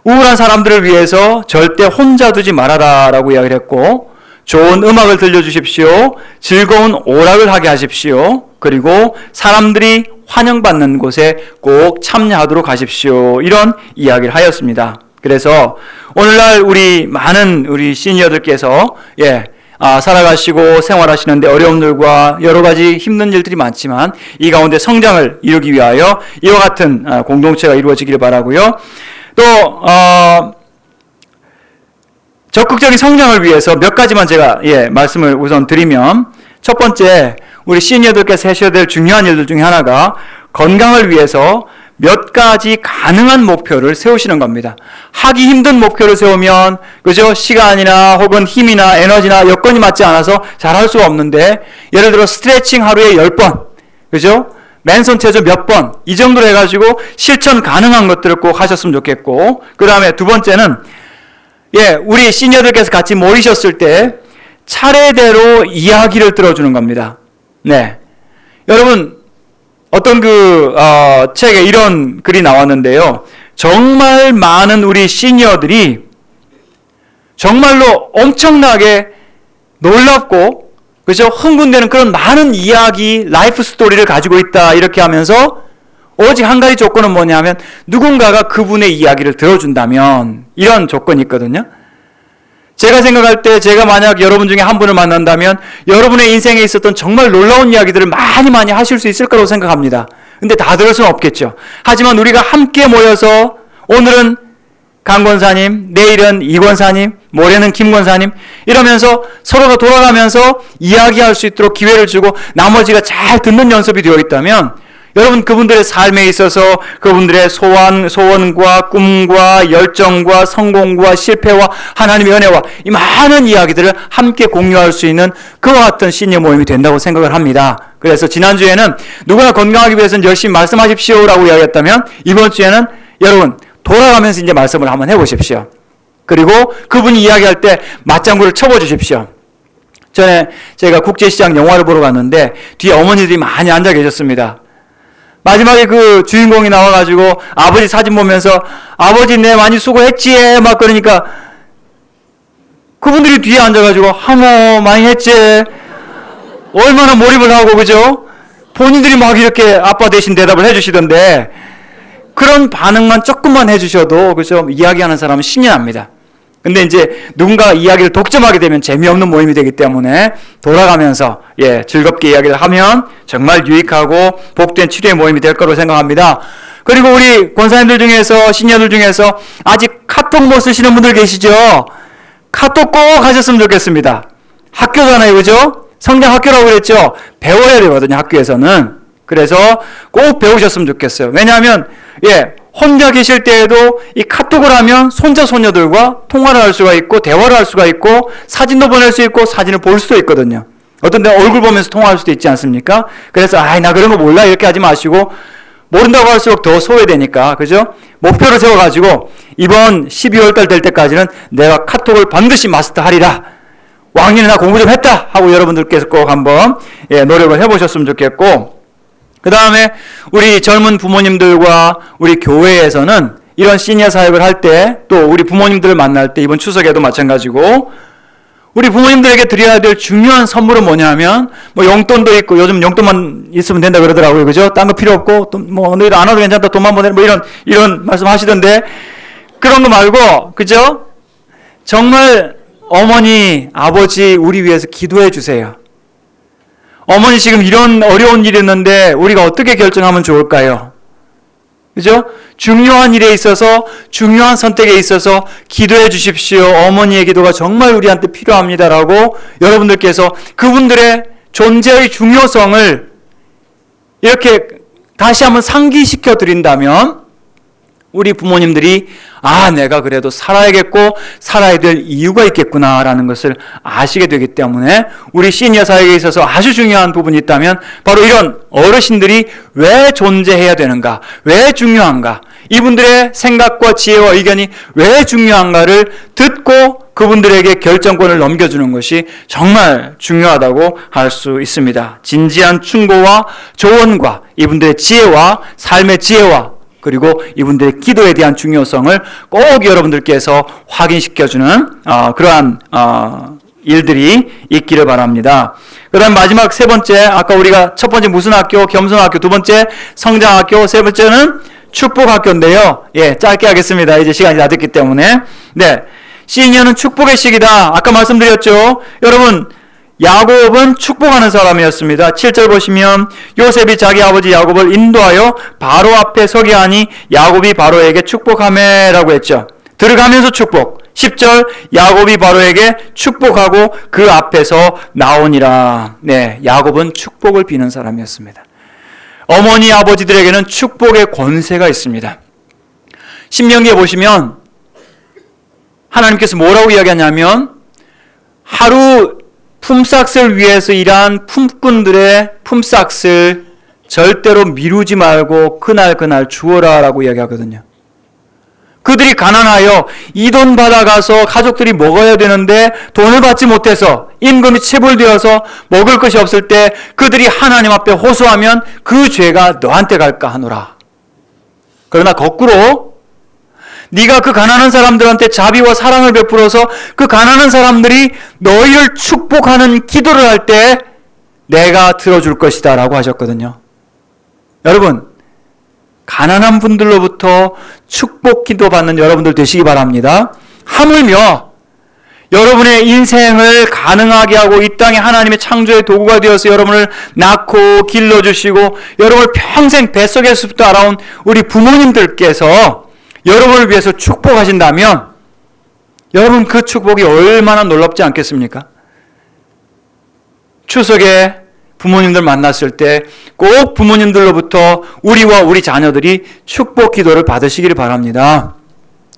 우울한 사람들을 위해서 절대 혼자 두지 말아라라고 이야기를 했고, 좋은 음악을 들려주십시오. 즐거운 오락을 하게 하십시오. 그리고 사람들이 환영받는 곳에 꼭 참여하도록 하십시오. 이런 이야기를 하였습니다. 그래서 오늘날 우리 많은 우리 시니어들께서 살아가시고 생활하시는데 어려움들과 여러 가지 힘든 일들이 많지만 이 가운데 성장을 이루기 위하여 이와 같은 공동체가 이루어지기를 바라고요. 또 적극적인 성장을 위해서 몇 가지만 제가 말씀을 우선 드리면, 첫 번째, 우리 시니어들께서 하셔야 될 중요한 일들 중에 하나가 건강을 위해서 몇 가지 가능한 목표를 세우시는 겁니다. 하기 힘든 목표를 세우면, 그죠? 시간이나 혹은 힘이나 에너지나 여건이 맞지 않아서 잘할 수가 없는데, 예를 들어 스트레칭 하루에 10번, 그죠? 맨손 체조 몇 번, 이 정도로 해가지고 실천 가능한 것들을 꼭 하셨으면 좋겠고, 그 다음에 두 번째는, 우리 시니어들께서 같이 모이셨을 때 차례대로 이야기를 들어주는 겁니다. 네. 여러분, 어떤 책에 이런 글이 나왔는데요. 정말 많은 우리 시니어들이 정말로 엄청나게 놀랍고, 그죠? 흥분되는 그런 많은 이야기, 라이프 스토리를 가지고 있다. 이렇게 하면서 오직 한 가지 조건은 뭐냐면 누군가가 그분의 이야기를 들어준다면, 이런 조건이 있거든요. 제가 생각할 때 제가 만약 여러분 중에 한 분을 만난다면 여러분의 인생에 있었던 정말 놀라운 이야기들을 많이 하실 수 있을 거라고 생각합니다. 근데 다 들을 수는 없겠죠. 하지만 우리가 함께 모여서 오늘은 강 권사님, 내일은 이 권사님, 모레는 김 권사님 이러면서 서로가 돌아가면서 이야기할 수 있도록 기회를 주고 나머지가 잘 듣는 연습이 되어 있다면, 여러분 그분들의 삶에 있어서 그분들의 소원과 꿈과 열정과 성공과 실패와 하나님의 은혜와 이 많은 이야기들을 함께 공유할 수 있는 그와 같은 시니어 모임이 된다고 생각을 합니다. 그래서 지난주에는 누구나 건강하기 위해서는 열심히 말씀하십시오라고 이야기했다면, 이번 주에는 여러분 돌아가면서 이제 말씀을 한번 해보십시오. 그리고 그분이 이야기할 때 맞장구를 쳐보주십시오. 전에 제가 국제시장 영화를 보러 갔는데 뒤에 어머니들이 많이 앉아 계셨습니다. 마지막에 그 주인공이 나와가지고 아버지 사진 보면서 아버지 내 많이 수고했지 막 그러니까 그분들이 뒤에 앉아가지고 하모 많이 했지 얼마나 몰입을 하고, 그죠? 본인들이 막 이렇게 아빠 대신 대답을 해주시던데, 그런 반응만 조금만 해주셔도, 그죠? 이야기하는 사람은 신이 납니다. 근데 이제 누군가 이야기를 독점하게 되면 재미없는 모임이 되기 때문에 돌아가면서 즐겁게 이야기를 하면 정말 유익하고 복된 치료의 모임이 될 거로 생각합니다. 그리고 우리 권사님들 중에서, 시니어들 중에서 아직 카톡 못 쓰시는 분들 계시죠? 카톡 꼭 하셨으면 좋겠습니다. 학교잖아요, 그죠? 성장 학교라고 그랬죠? 배워야 되거든요, 학교에서는. 그래서 꼭 배우셨으면 좋겠어요. 왜냐하면 혼자 계실 때에도 이 카톡을 하면 손자 손녀들과 통화를 할 수가 있고 대화를 할 수가 있고 사진도 보낼 수 있고 사진을 볼 수도 있거든요. 어떤 데 얼굴 보면서 통화할 수도 있지 않습니까? 그래서 나 그런 거 몰라 이렇게 하지 마시고, 모른다고 할수록 더 소외되니까, 그죠? 목표를 세워가지고 이번 12월 달 될 때까지는 내가 카톡을 반드시 마스터하리라, 왕년에 나 공부 좀 했다 하고 여러분들께서 꼭 한번 노력을 해보셨으면 좋겠고, 그 다음에 우리 젊은 부모님들과 우리 교회에서는 이런 시니어 사역을 할 때, 또 우리 부모님들을 만날 때, 이번 추석에도 마찬가지고 우리 부모님들에게 드려야 될 중요한 선물은 뭐냐면, 뭐 용돈도 있고, 요즘 용돈만 있으면 된다 그러더라고요, 그죠? 딴 거 필요 없고, 또 뭐 너희들 안 와도 괜찮다, 돈만 보내, 뭐 이런 말씀 하시던데, 그런 거 말고, 그죠? 정말 어머니, 아버지 우리 위해서 기도해 주세요. 어머니 지금 이런 어려운 일이 있는데 우리가 어떻게 결정하면 좋을까요? 그죠? 중요한 일에 있어서, 중요한 선택에 있어서 기도해 주십시오. 어머니의 기도가 정말 우리한테 필요합니다라고 여러분들께서 그분들의 존재의 중요성을 이렇게 다시 한번 상기시켜 드린다면, 우리 부모님들이 내가 그래도 살아야겠고 살아야 될 이유가 있겠구나라는 것을 아시게 되기 때문에, 우리 시니어 사역에 있어서 아주 중요한 부분이 있다면 바로 이런 어르신들이 왜 존재해야 되는가, 왜 중요한가, 이분들의 생각과 지혜와 의견이 왜 중요한가를 듣고 그분들에게 결정권을 넘겨주는 것이 정말 중요하다고 할 수 있습니다. 진지한 충고와 조언과 이분들의 지혜와 삶의 지혜와 그리고 이분들의 기도에 대한 중요성을 꼭 여러분들께서 확인시켜주는 그러한 일들이 있기를 바랍니다. 그 다음 마지막 세 번째, 아까 우리가 첫 번째 무슨 학교? 겸손학교. 두 번째 성장학교. 세 번째는 축복학교인데요. 예, 짧게 하겠습니다. 이제 시간이 다 됐기 때문에. 네. 시니어는 축복의 시기다. 아까 말씀드렸죠. 여러분, 야곱은 축복하는 사람이었습니다. 7절 보시면 요셉이 자기 아버지 야곱을 인도하여 바로 앞에 서게 하니 야곱이 바로에게 축복하매라고 했죠. 들어가면서 축복. 10절 야곱이 바로에게 축복하고 그 앞에서 나오니라. 네, 야곱은 축복을 비는 사람이었습니다. 어머니 아버지들에게는 축복의 권세가 있습니다. 신명기에 보시면 하나님께서 뭐라고 이야기하냐면 하루 품삯을 위해서 일한 품꾼들의 품삯을 절대로 미루지 말고 그날 주어라 라고 이야기하거든요. 그들이 가난하여 이 돈 받아가서 가족들이 먹어야 되는데 돈을 받지 못해서 임금이 체불되어서 먹을 것이 없을 때 그들이 하나님 앞에 호소하면 그 죄가 너한테 갈까 하노라. 그러나 거꾸로 네가 그 가난한 사람들한테 자비와 사랑을 베풀어서 그 가난한 사람들이 너희를 축복하는 기도를 할 때 내가 들어줄 것이다 라고 하셨거든요. 여러분, 가난한 분들로부터 축복 기도 받는 여러분들 되시기 바랍니다. 하물며 여러분의 인생을 가능하게 하고 이 땅에 하나님의 창조의 도구가 되어서 여러분을 낳고 길러주시고 여러분을 평생 뱃속에서부터 알아온 우리 부모님들께서 여러분을 위해서 축복하신다면 여러분 그 축복이 얼마나 놀랍지 않겠습니까? 추석에 부모님들 만났을 때 꼭 부모님들로부터 우리와 우리 자녀들이 축복 기도를 받으시기를 바랍니다.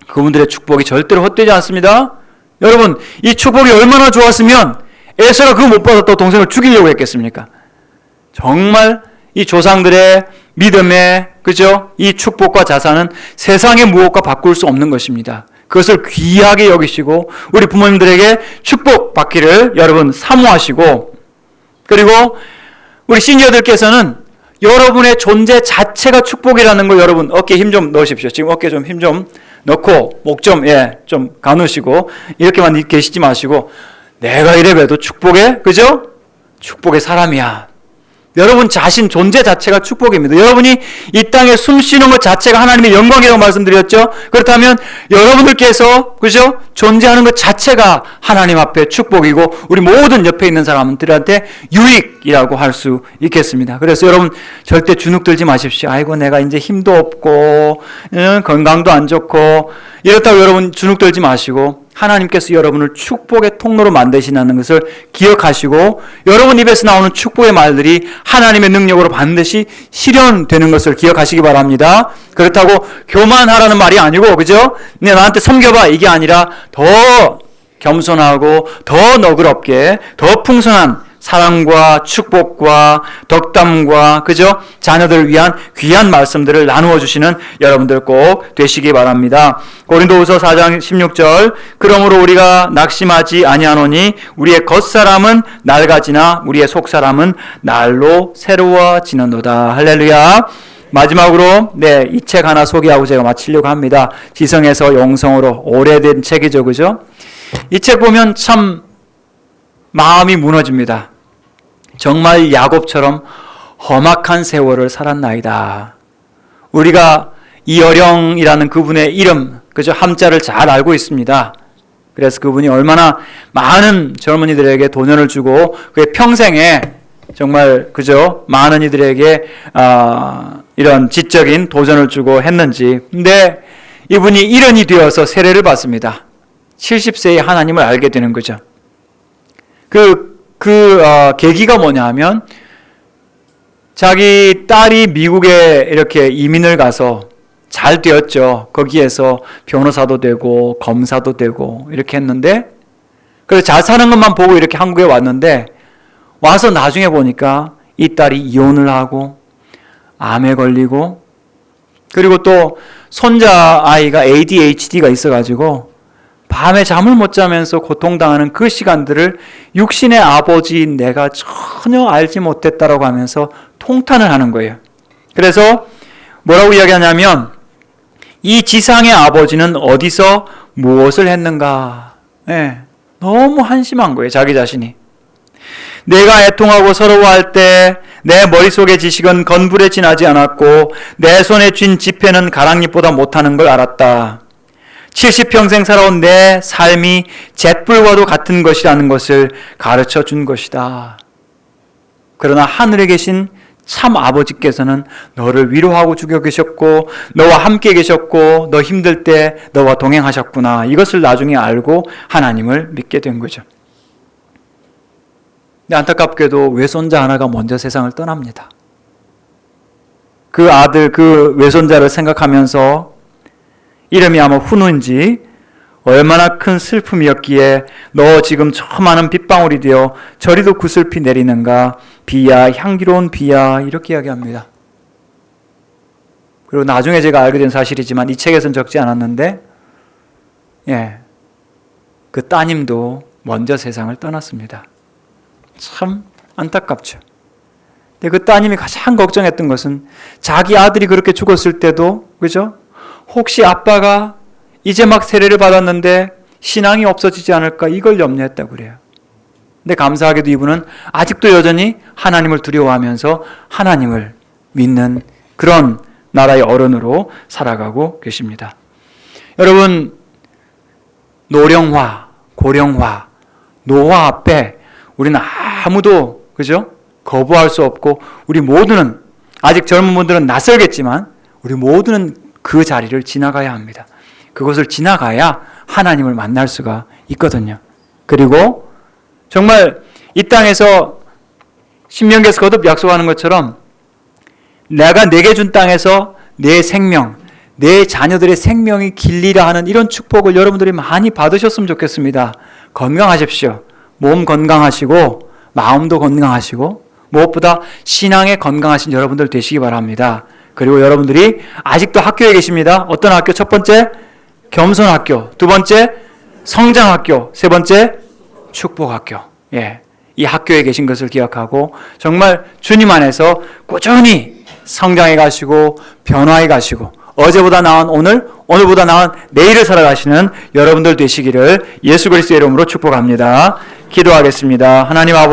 그분들의 축복이 절대로 헛되지 않습니다. 여러분, 이 축복이 얼마나 좋았으면 에서가 그거 못 받았다고 동생을 죽이려고 했겠습니까? 정말 이 조상들의 믿음의 그죠? 이 축복과 자산은 세상의 무엇과 바꿀 수 없는 것입니다. 그것을 귀하게 여기시고 우리 부모님들에게 축복 받기를 여러분 사모하시고, 그리고 우리 시니어들께서는 여러분의 존재 자체가 축복이라는 걸 여러분 어깨에 힘 좀 넣으십시오. 지금 어깨에 좀 힘 좀 넣고 목 좀 좀 가누시고 이렇게만 계시지 마시고 내가 이래봬도 축복의 그죠? 축복의 사람이야. 여러분 자신 존재 자체가 축복입니다. 여러분이 이 땅에 숨 쉬는 것 자체가 하나님의 영광이라고 말씀드렸죠. 그렇다면 여러분들께서 그죠? 존재하는 것 자체가 하나님 앞에 축복이고 우리 모든 옆에 있는 사람들한테 유익이라고 할 수 있겠습니다. 그래서 여러분 절대 주눅 들지 마십시오. 아이고 내가 이제 힘도 없고 건강도 안 좋고 이렇다고 여러분 주눅 들지 마시고 하나님께서 여러분을 축복의 통로로 만드시는 것을 기억하시고 여러분 입에서 나오는 축복의 말들이 하나님의 능력으로 반드시 실현되는 것을 기억하시기 바랍니다. 그렇다고 교만하라는 말이 아니고 그죠? 나한테 섬겨봐 이게 아니라 더 겸손하고 더 너그럽게 더 풍성한 사랑과 축복과 덕담과 그죠? 자녀들을 위한 귀한 말씀들을 나누어 주시는 여러분들 꼭 되시기 바랍니다. 고린도후서 4장 16절 그러므로 우리가 낙심하지 아니하노니 우리의 겉사람은 낡아지나 우리의 속사람은 날로 새로워지는도다. 할렐루야. 마지막으로 이 책 하나 소개하고 제가 마치려고 합니다. 지성에서 영성으로 오래된 책이죠. 그죠? 이 책 보면 참 마음이 무너집니다. 정말 야곱처럼 험악한 세월을 살았나이다. 우리가 이어령이라는 그분의 이름, 그죠? 함자를 잘 알고 있습니다. 그래서 그분이 얼마나 많은 젊은이들에게 도전을 주고 그의 평생에 정말 그죠? 많은 이들에게 이런 지적인 도전을 주고 했는지. 근데 이분이 일흔이 되어서 세례를 받습니다. 70세에 하나님을 알게 되는 거죠. 계기가 뭐냐 하면 자기 딸이 미국에 이렇게 이민을 가서 잘 되었죠. 거기에서 변호사도 되고 검사도 되고 이렇게 했는데 그래서 잘 사는 것만 보고 이렇게 한국에 왔는데 와서 나중에 보니까 이 딸이 이혼을 하고 암에 걸리고 그리고 또 손자 아이가 ADHD가 있어가지고 밤에 잠을 못 자면서 고통당하는 그 시간들을 육신의 아버지인 내가 전혀 알지 못했다라고 하면서 통탄을 하는 거예요. 그래서 뭐라고 이야기하냐면 이 지상의 아버지는 어디서 무엇을 했는가? 네, 너무 한심한 거예요. 자기 자신이. 내가 애통하고 서러워할 때 내 머릿속의 지식은 건불에 지나지 않았고 내 손에 쥔 지폐는 가랑잎보다 못하는 걸 알았다. 70평생 살아온 내 삶이 잿불과도 같은 것이라는 것을 가르쳐 준 것이다. 그러나 하늘에 계신 참 아버지께서는 너를 위로하고 주겨 계셨고 너와 함께 계셨고 너 힘들 때 너와 동행하셨구나. 이것을 나중에 알고 하나님을 믿게 된 거죠. 근데 안타깝게도 외손자 하나가 먼저 세상을 떠납니다. 그 아들, 그 외손자를 생각하면서 이름이 아마 훈우인지 얼마나 큰 슬픔이었기에 너 지금 저 많은 빗방울이 되어 저리도 구슬피 내리는가. 비야, 향기로운 비야, 이렇게 이야기합니다. 그리고 나중에 제가 알게 된 사실이지만 이 책에서는 적지 않았는데 그 따님도 먼저 세상을 떠났습니다. 참 안타깝죠. 근데 그 따님이 가장 걱정했던 것은 자기 아들이 그렇게 죽었을 때도, 그죠? 혹시 아빠가 이제 막 세례를 받았는데 신앙이 없어지지 않을까, 이걸 염려했다고 그래요. 근데 감사하게도 이분은 아직도 여전히 하나님을 두려워하면서 하나님을 믿는 그런 나라의 어른으로 살아가고 계십니다. 여러분, 노령화, 고령화, 노화 앞에 우리는 아무도, 그죠? 거부할 수 없고, 우리 모두는, 아직 젊은 분들은 낯설겠지만 우리 모두는 그 자리를 지나가야 합니다. 그것을 지나가야 하나님을 만날 수가 있거든요. 그리고 정말 이 땅에서 신명기에서 거듭 약속하는 것처럼 내가 내게 준 땅에서 내 생명, 내 자녀들의 생명이 길리라 하는 이런 축복을 여러분들이 많이 받으셨으면 좋겠습니다. 건강하십시오. 몸 건강하시고 마음도 건강하시고 무엇보다 신앙에 건강하신 여러분들 되시기 바랍니다. 그리고 여러분들이 아직도 학교에 계십니다. 어떤 학교? 첫 번째, 겸손학교. 두 번째, 성장학교. 세 번째, 축복학교. 이 학교에 계신 것을 기억하고 정말 주님 안에서 꾸준히 성장해 가시고 변화해 가시고 어제보다 나은 오늘, 오늘보다 나은 내일을 살아가시는 여러분들 되시기를 예수 그리스도의 이름으로 축복합니다. 기도하겠습니다. 하나님 아버지,